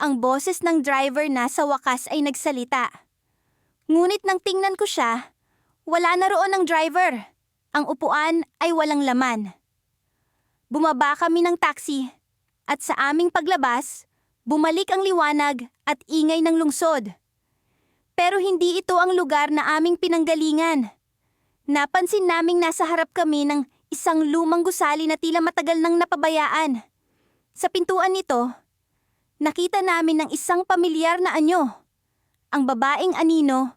Ang boses ng driver na sa wakas ay nagsalita. Ngunit nang tingnan ko siya, wala na roon ang driver. Ang upuan ay walang laman. Bumaba kami ng taxi at sa aming paglabas, bumalik ang liwanag at ingay ng lungsod. Pero hindi ito ang lugar na aming pinanggalingan. Napansin naming nasa harap kami ng isang lumang gusali na tila matagal nang napabayaan. Sa pintuan nito, nakita namin ng isang pamilyar na anyo. Ang babaeng anino,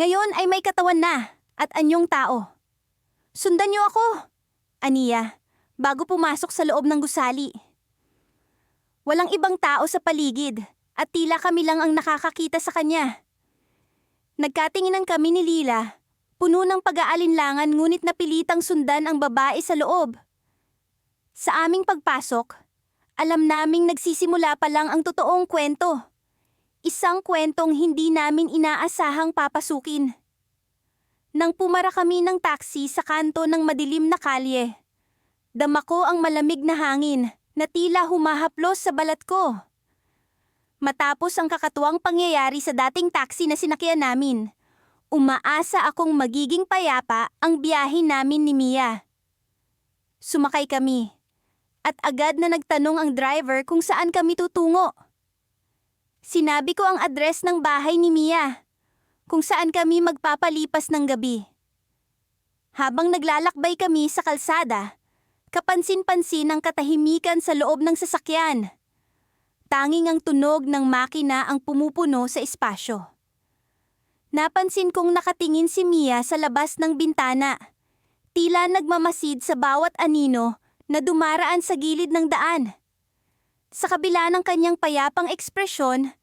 ngayon ay may katawan na at anyong tao. Sundan niyo ako, aniya, bago pumasok sa loob ng gusali. Walang ibang tao sa paligid at tila kami lang ang nakakakita sa kanya. Nagkatinginan kami ni Lila, puno ng pag-aalinlangan ngunit napilitang sundan ang babae sa loob. Sa aming pagpasok, alam naming nagsisimula pa lang ang totoong kwento. Isang kwentong hindi namin inaasahang papasukin. Nang pumara kami ng taxi sa kanto ng madilim na kalye, dama ko ang malamig na hangin na tila humahaplos sa balat ko. Matapos ang kakatuwang pangyayari sa dating taxi na sinakyan namin, umaasa akong magiging payapa ang biyahe namin ni Mia. Sumakay kami, at agad na nagtanong ang driver kung saan kami tutungo. Sinabi ko ang address ng bahay ni Mia, kung saan kami magpapalipas ng gabi. Habang naglalakbay kami sa kalsada, kapansin-pansin ang katahimikan sa loob ng sasakyan. Tanging ang tunog ng makina ang pumupuno sa espasyo. Napansin kong nakatingin si Mia sa labas ng bintana, tila nagmamasid sa bawat anino na dumaraan sa gilid ng daan. Sa kabila ng kanyang payapang ekspresyon,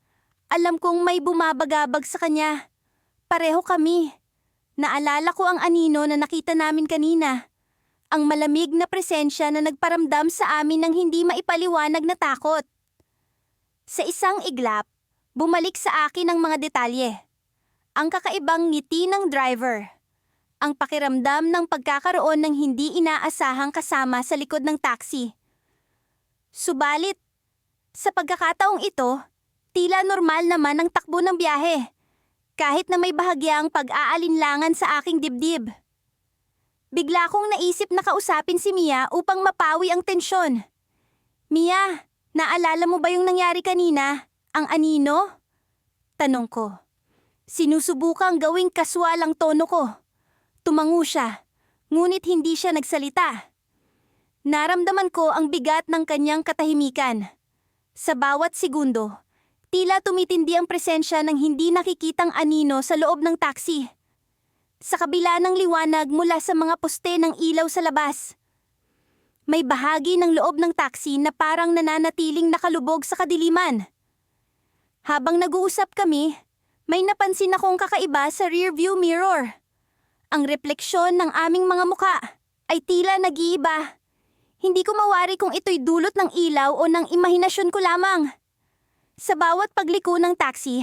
alam kong may bumabagabag sa kanya. Pareho kami. Naalala ko ang anino na nakita namin kanina. Ang malamig na presensya na nagparamdam sa amin ng hindi maipaliwanag na takot. Sa isang iglap, bumalik sa akin ang mga detalye. Ang kakaibang ngiti ng driver. Ang pakiramdam ng pagkakaroon ng hindi inaasahang kasama sa likod ng taxi. Subalit, sa pagkakataong ito, tila normal naman ang takbo ng biyahe, kahit na may bahagyang pag-aalinlangan sa aking dibdib. Bigla kong naisip na kausapin si Mia upang mapawi ang tensyon. Mia, naalala mo ba yung nangyari kanina? Ang anino? Tanong ko. Sinusubukang gawing kaswal ang tono ko. Tumango siya, ngunit hindi siya nagsalita. Naramdaman ko ang bigat ng kanyang katahimikan. Sa bawat segundo, tila tumitindi ang presensya ng hindi nakikitang anino sa loob ng taxi. Sa kabila ng liwanag mula sa mga poste ng ilaw sa labas, may bahagi ng loob ng taxi na parang nananatiling nakalubog sa kadiliman. Habang nag-uusap kami, may napansin akong kakaiba sa rearview mirror. Ang refleksyon ng aming mga muka ay tila nag-iiba. Hindi ko mawari kung ito'y dulot ng ilaw o ng imahinasyon ko lamang. Sa bawat pagliko ng taxi,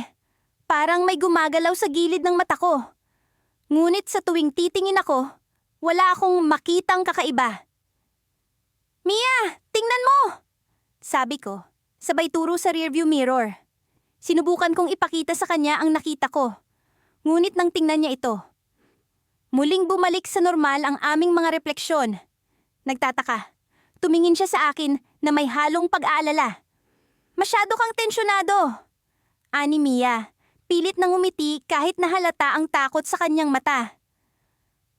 parang may gumagalaw sa gilid ng mata ko. Ngunit sa tuwing titingin ako, wala akong makitang kakaiba. Mia, tingnan mo! Sabi ko, sabay turo sa rearview mirror. Sinubukan kong ipakita sa kanya ang nakita ko. Ngunit nang tingnan niya ito, muling bumalik sa normal ang aming mga refleksyon. Nagtataka. Tumingin siya sa akin na may halong pag-aalala. Masyado kang tensyonado. Ani Mia, pilit nang umiti kahit nahalata ang takot sa kanyang mata.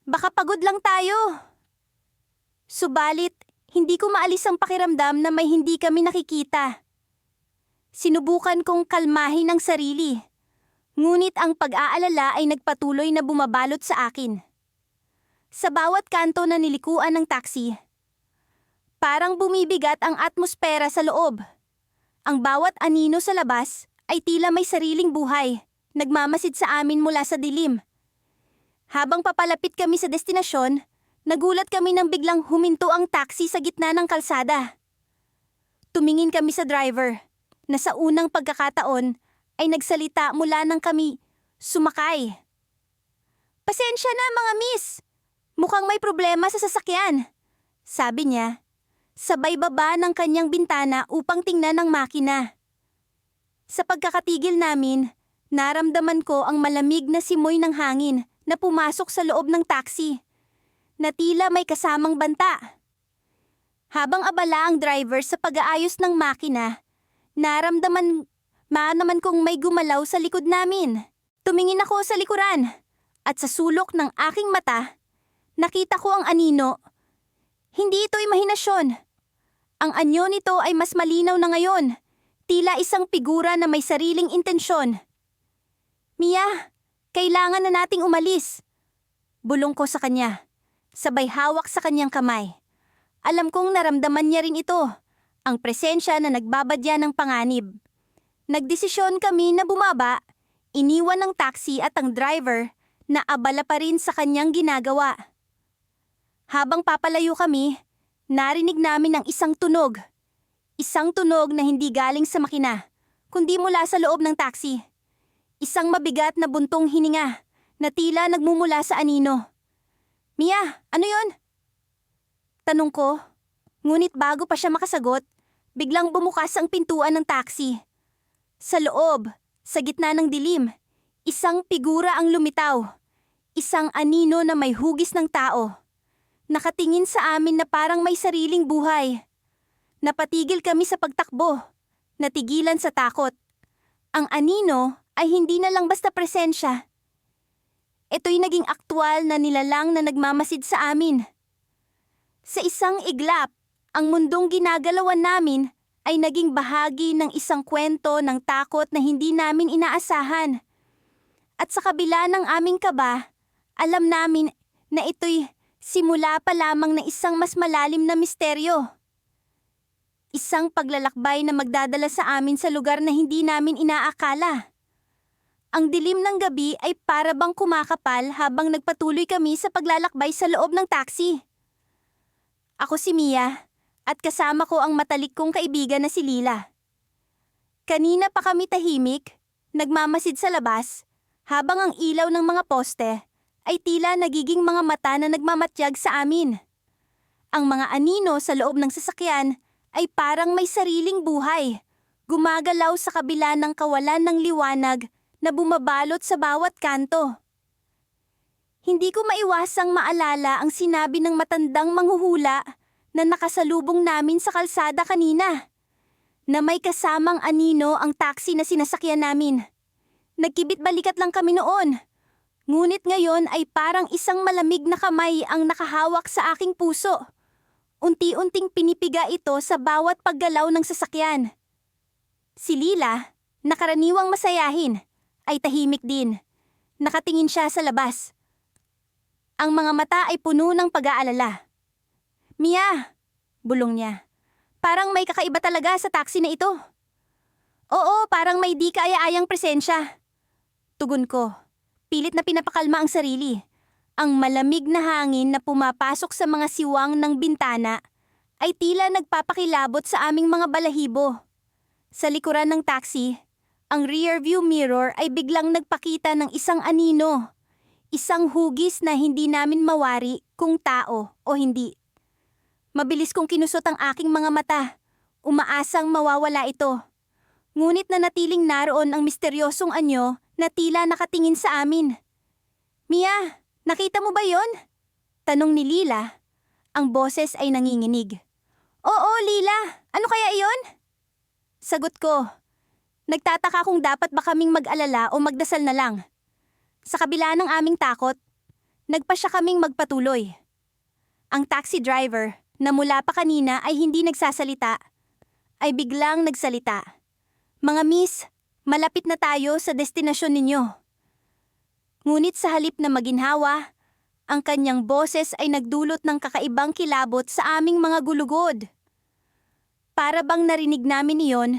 Baka pagod lang tayo. Subalit, hindi ko maalis ang pakiramdam na may hindi kami nakikita. Sinubukan kong kalmahin ang sarili. Ngunit ang pag-aalala ay nagpatuloy na bumabalot sa akin. Sa bawat kanto na nilikuan ng taxi, parang bumibigat ang atmosfera sa loob. Ang bawat anino sa labas ay tila may sariling buhay, nagmamasid sa amin mula sa dilim. Habang papalapit kami sa destinasyon, nagulat kami nang biglang huminto ang taxi sa gitna ng kalsada. Tumingin kami sa driver, na sa unang pagkakataon ay nagsalita mula nang kami sumakay. Pasensya na mga miss, mukhang may problema sa sasakyan, sabi niya. Sabay baba ng kanyang bintana upang tingnan ang makina. Sa pagkakatigil namin, naramdaman ko ang malamig na simoy ng hangin na pumasok sa loob ng taxi, na tila may kasamang banta. Habang abala ang driver sa pag-aayos ng makina, naman kong may gumalaw sa likod namin. Tumingin ako sa likuran, at sa sulok ng aking mata, nakita ko ang anino. Hindi ito imahinasyon. Ang anyo nito ay mas malinaw na ngayon. Tila isang figura na may sariling intensyon. Mia, kailangan na nating umalis. Bulong ko sa kanya, sabay hawak sa kanyang kamay. Alam kong naramdaman niya rin ito, ang presensya na nagbabadya ng panganib. Nagdesisyon kami na bumaba, iniwan ng taxi at ang driver na abala pa rin sa kanyang ginagawa. Habang papalayo kami, narinig namin ang isang tunog. Isang tunog na hindi galing sa makina, kundi mula sa loob ng taxi. Isang mabigat na buntong hininga na tila nagmumula sa anino. Mia, ano yon? Tanong ko, ngunit bago pa siya makasagot, biglang bumukas ang pintuan ng taxi. Sa loob, sa gitna ng dilim, isang figura ang lumitaw. Isang anino na may hugis ng tao. Nakatingin sa amin na parang may sariling buhay. Napatigil kami sa pagtakbo, natigilan sa takot. Ang anino ay hindi na lang basta presensya. Ito'y naging aktwal na nilalang na nagmamasid sa amin. Sa isang iglap, ang mundong ginagalawan namin ay naging bahagi ng isang kwento ng takot na hindi namin inaasahan. At sa kabila ng aming kaba, alam namin na ito'y simula pa lamang ng isang mas malalim na misteryo. Isang paglalakbay na magdadala sa amin sa lugar na hindi namin inaakala. Ang dilim ng gabi ay para bang kumakapal habang nagpatuloy kami sa paglalakbay sa loob ng taxi. Ako si Mia at kasama ko ang matalik kong kaibigan na si Lila. Kanina pa kami tahimik, nagmamasid sa labas, habang ang ilaw ng mga poste ay tila nagiging mga mata na nagmamatyag sa amin. Ang mga anino sa loob ng sasakyan ay parang may sariling buhay, gumagalaw sa kabila ng kawalan ng liwanag na bumabalot sa bawat kanto. Hindi ko maiwasang maalala ang sinabi ng matandang manghuhula na nakasalubong namin sa kalsada kanina, na may kasamang anino ang taxi na sinasakyan namin. Nagkibit balikat lang kami noon, ngunit ngayon ay parang isang malamig na kamay ang nakahawak sa aking puso. Unti-unting pinipiga ito sa bawat paggalaw ng sasakyan. Si Lila, na karaniwang masayahin, ay tahimik din. Nakatingin siya sa labas. Ang mga mata ay puno ng pag-aalala. Mia, bulong niya. Parang may kakaiba talaga sa taxi na ito. Oo, parang may di kaaya-ayang presensya. Tugon ko, pilit na pinapakalma ang sarili. Ang malamig na hangin na pumapasok sa mga siwang ng bintana ay tila nagpapakilabot sa aming mga balahibo. Sa likuran ng taxi, ang rearview mirror ay biglang nagpakita ng isang anino. Isang hugis na hindi namin mawari kung tao o hindi. Mabilis kong kinusot ang aking mga mata, umaasang mawawala ito. Ngunit nanatiling naroon ang misteryosong anyo na tila nakatingin sa amin. Mia, nakita mo ba yon? Tanong ni Lila. Ang boses ay nanginginig. Oo, Lila. Ano kaya iyon? Sagot ko. Nagtataka kung dapat ba kaming mag-alala o magdasal na lang. Sa kabila ng aming takot, nagpasya kaming magpatuloy. Ang taxi driver, na mula pa kanina ay hindi nagsasalita, ay biglang nagsalita. Mga miss, malapit na tayo sa destinasyon ninyo. Ngunit sa halip na maginhawa, ang kanyang boses ay nagdulot ng kakaibang kilabot sa aming mga gulugod. Para bang narinig namin iyon,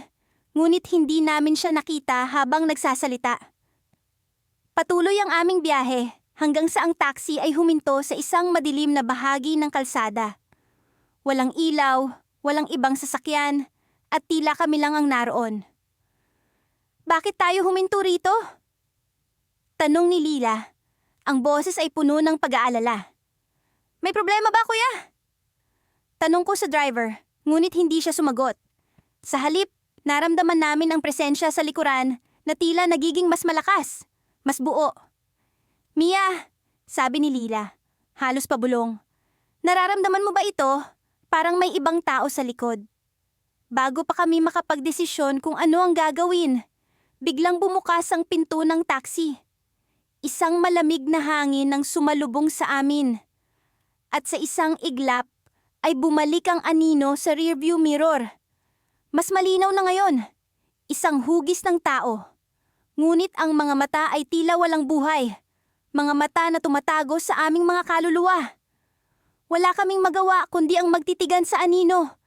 ngunit hindi namin siya nakita habang nagsasalita. Patuloy ang aming biyahe hanggang sa ang taxi ay huminto sa isang madilim na bahagi ng kalsada. Walang ilaw, walang ibang sasakyan, at tila kami lang ang naroon. Bakit tayo huminto rito? Tanong ni Lila. Ang boses ay puno ng pag-aalala. May problema ba, kuya? Tanong ko sa driver, ngunit hindi siya sumagot. Sa halip, naramdaman namin ang presensya sa likuran na tila nagiging mas malakas, mas buo. Mia, sabi ni Lila, halos pabulong. Nararamdaman mo ba ito? Parang may ibang tao sa likod. Bago pa kami makapagdesisyon kung ano ang gagawin, biglang bumukas ang pinto ng taxi. Isang malamig na hangin ang sumalubong sa amin. At sa isang iglap ay bumalik ang anino sa rearview mirror. Mas malinaw na ngayon. Isang hugis ng tao. Ngunit ang mga mata ay tila walang buhay. Mga mata na tumatago sa aming mga kaluluwa. Wala kaming magawa kundi ang magtitigan sa anino,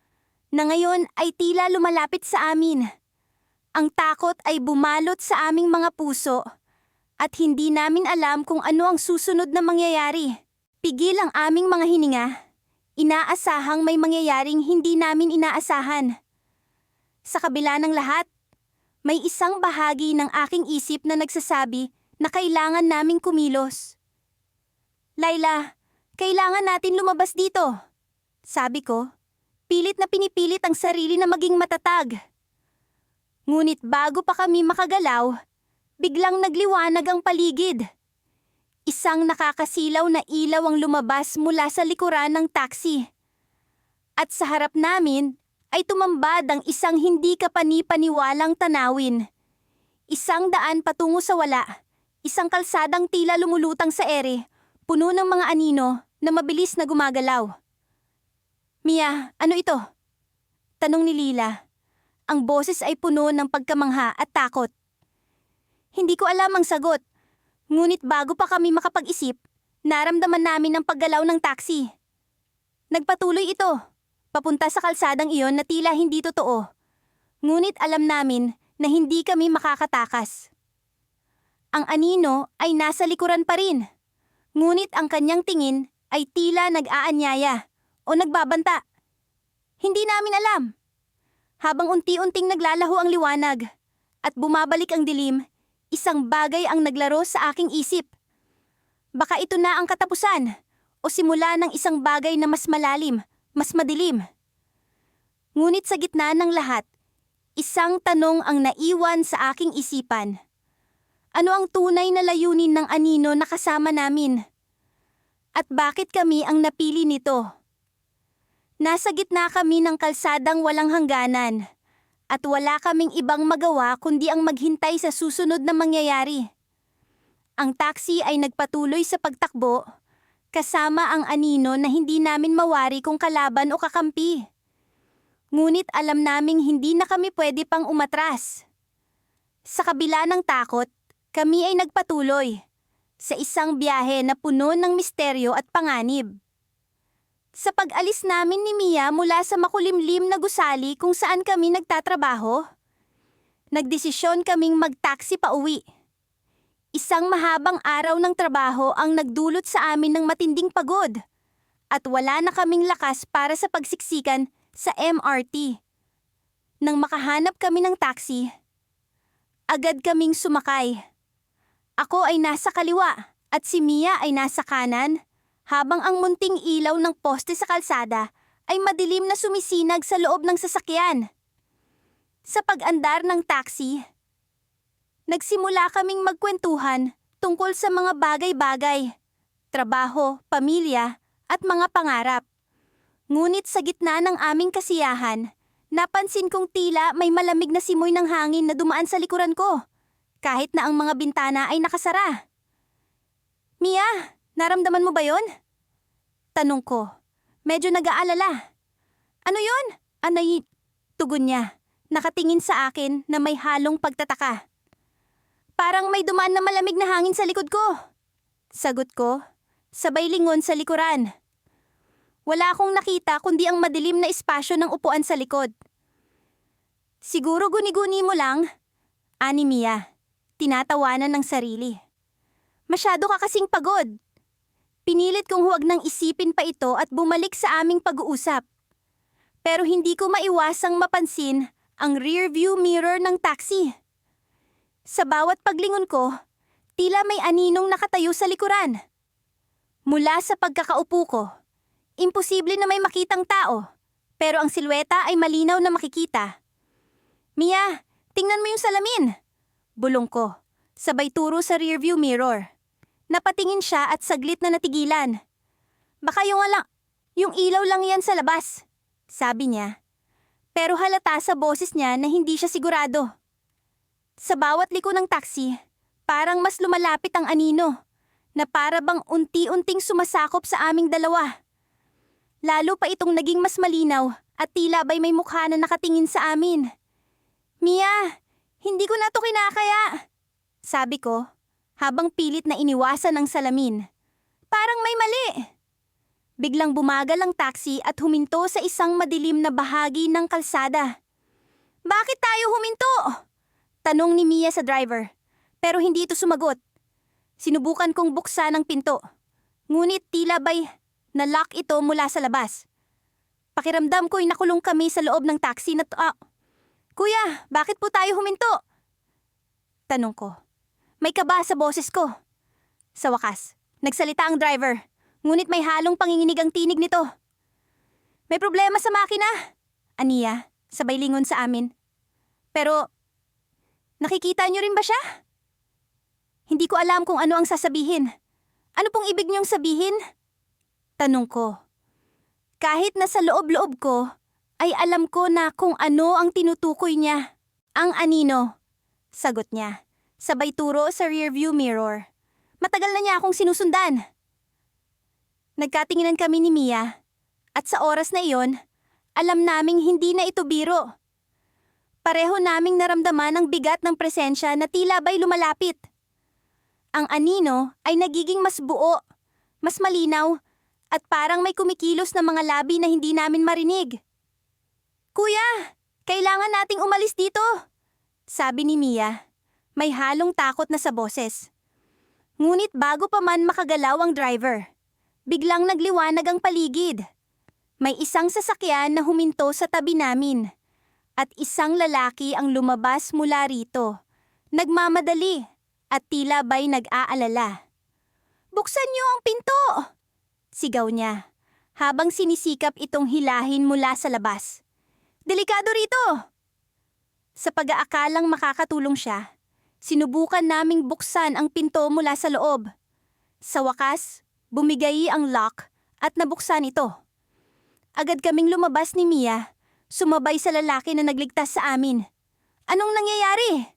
na ngayon ay tila lumalapit sa amin. Ang takot ay bumalot sa aming mga puso, at hindi namin alam kung ano ang susunod na mangyayari. Pigil ang aming mga hininga. Inaasahang may mangyayaring hindi namin inaasahan. Sa kabila ng lahat, may isang bahagi ng aking isip na nagsasabi na kailangan naming kumilos. Layla, kailangan natin lumabas dito. Sabi ko, pilit na pinipilit ang sarili na maging matatag. Ngunit bago pa kami makagalaw, biglang nagliwanag ang paligid. Isang nakakasilaw na ilaw ang lumabas mula sa likuran ng taxi. At sa harap namin ay tumambad ang isang hindi kapani-paniwalang tanawin. Isang daan patungo sa wala, isang kalsadang tila lumulutang sa ere, puno ng mga anino na mabilis na gumagalaw. Mia, ano ito? Tanong ni Lila. Ang boses ay puno ng pagkamangha at takot. Hindi ko alam ang sagot. Ngunit bago pa kami makapag-isip, naramdaman namin ang paggalaw ng taxi. Nagpatuloy ito, papunta sa kalsadang iyon na tila hindi totoo. Ngunit alam namin na hindi kami makakatakas. Ang anino ay nasa likuran pa rin. Ngunit ang kanyang tingin ay tila nag-aanyaya o nagbabanta. Hindi namin alam. Habang unti-unting naglalaho ang liwanag at bumabalik ang dilim, isang bagay ang naglaro sa aking isip. Baka ito na ang katapusan o simula ng isang bagay na mas malalim, mas madilim. Ngunit sa gitna ng lahat, isang tanong ang naiwan sa aking isipan. Ano ang tunay na layunin ng anino na kasama namin? At bakit kami ang napili nito? Nasa gitna kami ng kalsadang walang hangganan. At wala kaming ibang magawa kundi ang maghintay sa susunod na mangyayari. Ang taxi ay nagpatuloy sa pagtakbo, kasama ang anino na hindi namin mawari kung kalaban o kakampi. Ngunit alam naming hindi na kami pwede pang umatras. Sa kabila ng takot, kami ay nagpatuloy sa isang biyahe na puno ng misteryo at panganib. Sa pag-alis namin ni Mia mula sa makulimlim na gusali kung saan kami nagtatrabaho, nagdesisyon kaming mag-taxi pa uwi. Isang mahabang araw ng trabaho ang nagdulot sa amin ng matinding pagod at wala na kaming lakas para sa pagsiksikan sa MRT. Nang makahanap kami ng taxi, agad kaming sumakay. Ako ay nasa kaliwa at si Mia ay nasa kanan, habang ang munting ilaw ng poste sa kalsada ay madilim na sumisinag sa loob ng sasakyan. Sa pag-andar ng taxi, nagsimula kaming magkwentuhan tungkol sa mga bagay-bagay, trabaho, pamilya, at mga pangarap. Ngunit sa gitna ng aming kasiyahan, napansin kong tila may malamig na simoy ng hangin na dumaan sa likuran ko, kahit na ang mga bintana ay nakasara. Mia, naramdaman mo ba yon? Tanong ko. Medyo nag-aalala. Ano yon? Anay, tugon niya. Nakatingin sa akin na may halong pagtataka. Parang may dumaan na malamig na hangin sa likod ko. Sagot ko, sabay lingon sa likuran. Wala akong nakita kundi ang madilim na espasyo ng upuan sa likod. Siguro guni-guni mo lang, ani Mia. Tinatawanan ng sarili. Masyado ka kasing pagod. Pinilit kong huwag nang isipin pa ito at bumalik sa aming pag-uusap. Pero hindi ko maiwasang mapansin ang rearview mirror ng taxi. Sa bawat paglingon ko, tila may aninong nakatayo sa likuran. Mula sa pagkakaupo ko, imposible na may makitang tao, pero ang silweta ay malinaw na makikita. Mia, tingnan mo yung salamin! Bulong ko, sabay turo sa rearview mirror. Napatingin siya at saglit na natigilan. Baka yung ilaw lang yan sa labas, sabi niya. Pero halata sa boses niya na hindi siya sigurado. Sa bawat liko ng taxi, parang mas lumalapit ang anino, na para bang unti-unting sumasakop sa aming dalawa. Lalo pa itong naging mas malinaw at tila ba'y may mukha na nakatingin sa amin. Mia, Hindi ko na to kinakaya. Sabi ko, habang pilit na iniwasan ang salamin. Parang may mali. Biglang bumagal ang taxi at huminto sa isang madilim na bahagi ng kalsada. Bakit tayo huminto? Tanong ni Mia sa driver. Pero hindi ito sumagot. Sinubukan kong buksan ang pinto. Ngunit tila ba'y na-lock ito mula sa labas. Pakiramdam ko'y nakulong kami sa loob ng taxi na Kuya, bakit po tayo huminto? Tanong ko. May kaba sa boses ko. Sa wakas, nagsalita ang driver. Ngunit may halong panginginig ang tinig nito. May problema sa makina. Aniya, sabay lingon sa amin. Pero, nakikita niyo rin ba siya? Hindi ko alam kung ano ang sasabihin. Ano pong ibig niyong sabihin? Tanong ko. Kahit nasa loob-loob ko, ay alam ko na kung ano ang tinutukoy niya. Ang anino. Sagot niya. Sabay turo sa rearview mirror. Matagal na niya akong sinusundan. Nagkatinginan kami ni Mia. At sa oras na iyon, alam naming hindi na ito biro. Pareho naming naramdaman ang bigat ng presensya na tila ba'y lumalapit. Ang anino ay nagiging mas buo, mas malinaw, at parang may kumikilos na mga labi na hindi namin marinig. Kuya, kailangan nating umalis dito, sabi ni Mia. May halong takot na sa boses. Ngunit bago pa man makagalaw ang driver, biglang nagliwanag ang paligid. May isang sasakyan na huminto sa tabi namin. At isang lalaki ang lumabas mula rito. Nagmamadali at tila ba'y nag-aalala. Buksan niyo ang pinto! Sigaw niya, habang sinisikap itong hilahin mula sa labas. Delikado rito! Sa pag-aakalang makakatulong siya, sinubukan naming buksan ang pinto mula sa loob. Sa wakas, bumigay ang lock at nabuksan ito. Agad kaming lumabas ni Mia, sumabay sa lalaki na nagligtas sa amin. Anong nangyayari?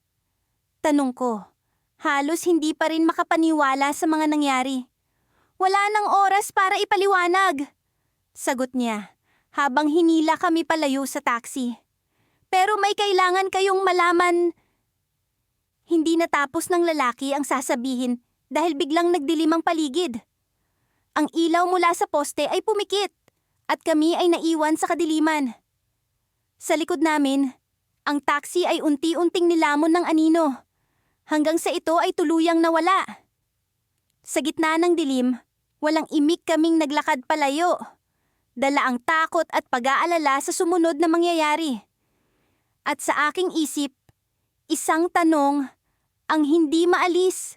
Tanong ko. Halos hindi pa rin makapaniwala sa mga nangyari. Wala nang oras para ipaliwanag. Sagot niya, habang hinila kami palayo sa taxi. Pero may kailangan kayong malaman. Hindi natapos ng lalaki ang sasabihin dahil biglang nagdilim ang paligid. Ang ilaw mula sa poste ay pumikit at kami ay naiwan sa kadiliman. Sa likod namin, ang taxi ay unti-unting nilamon ng anino hanggang sa ito ay tuluyang nawala. Sa gitna ng dilim, walang imik kaming naglakad palayo. Dala ang takot at pag-aalala sa sumunod na mangyayari. At sa aking isip, isang tanong ang hindi maalis.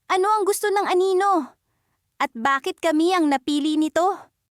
Ano ang gusto ng anino? At bakit kami ang napili nito?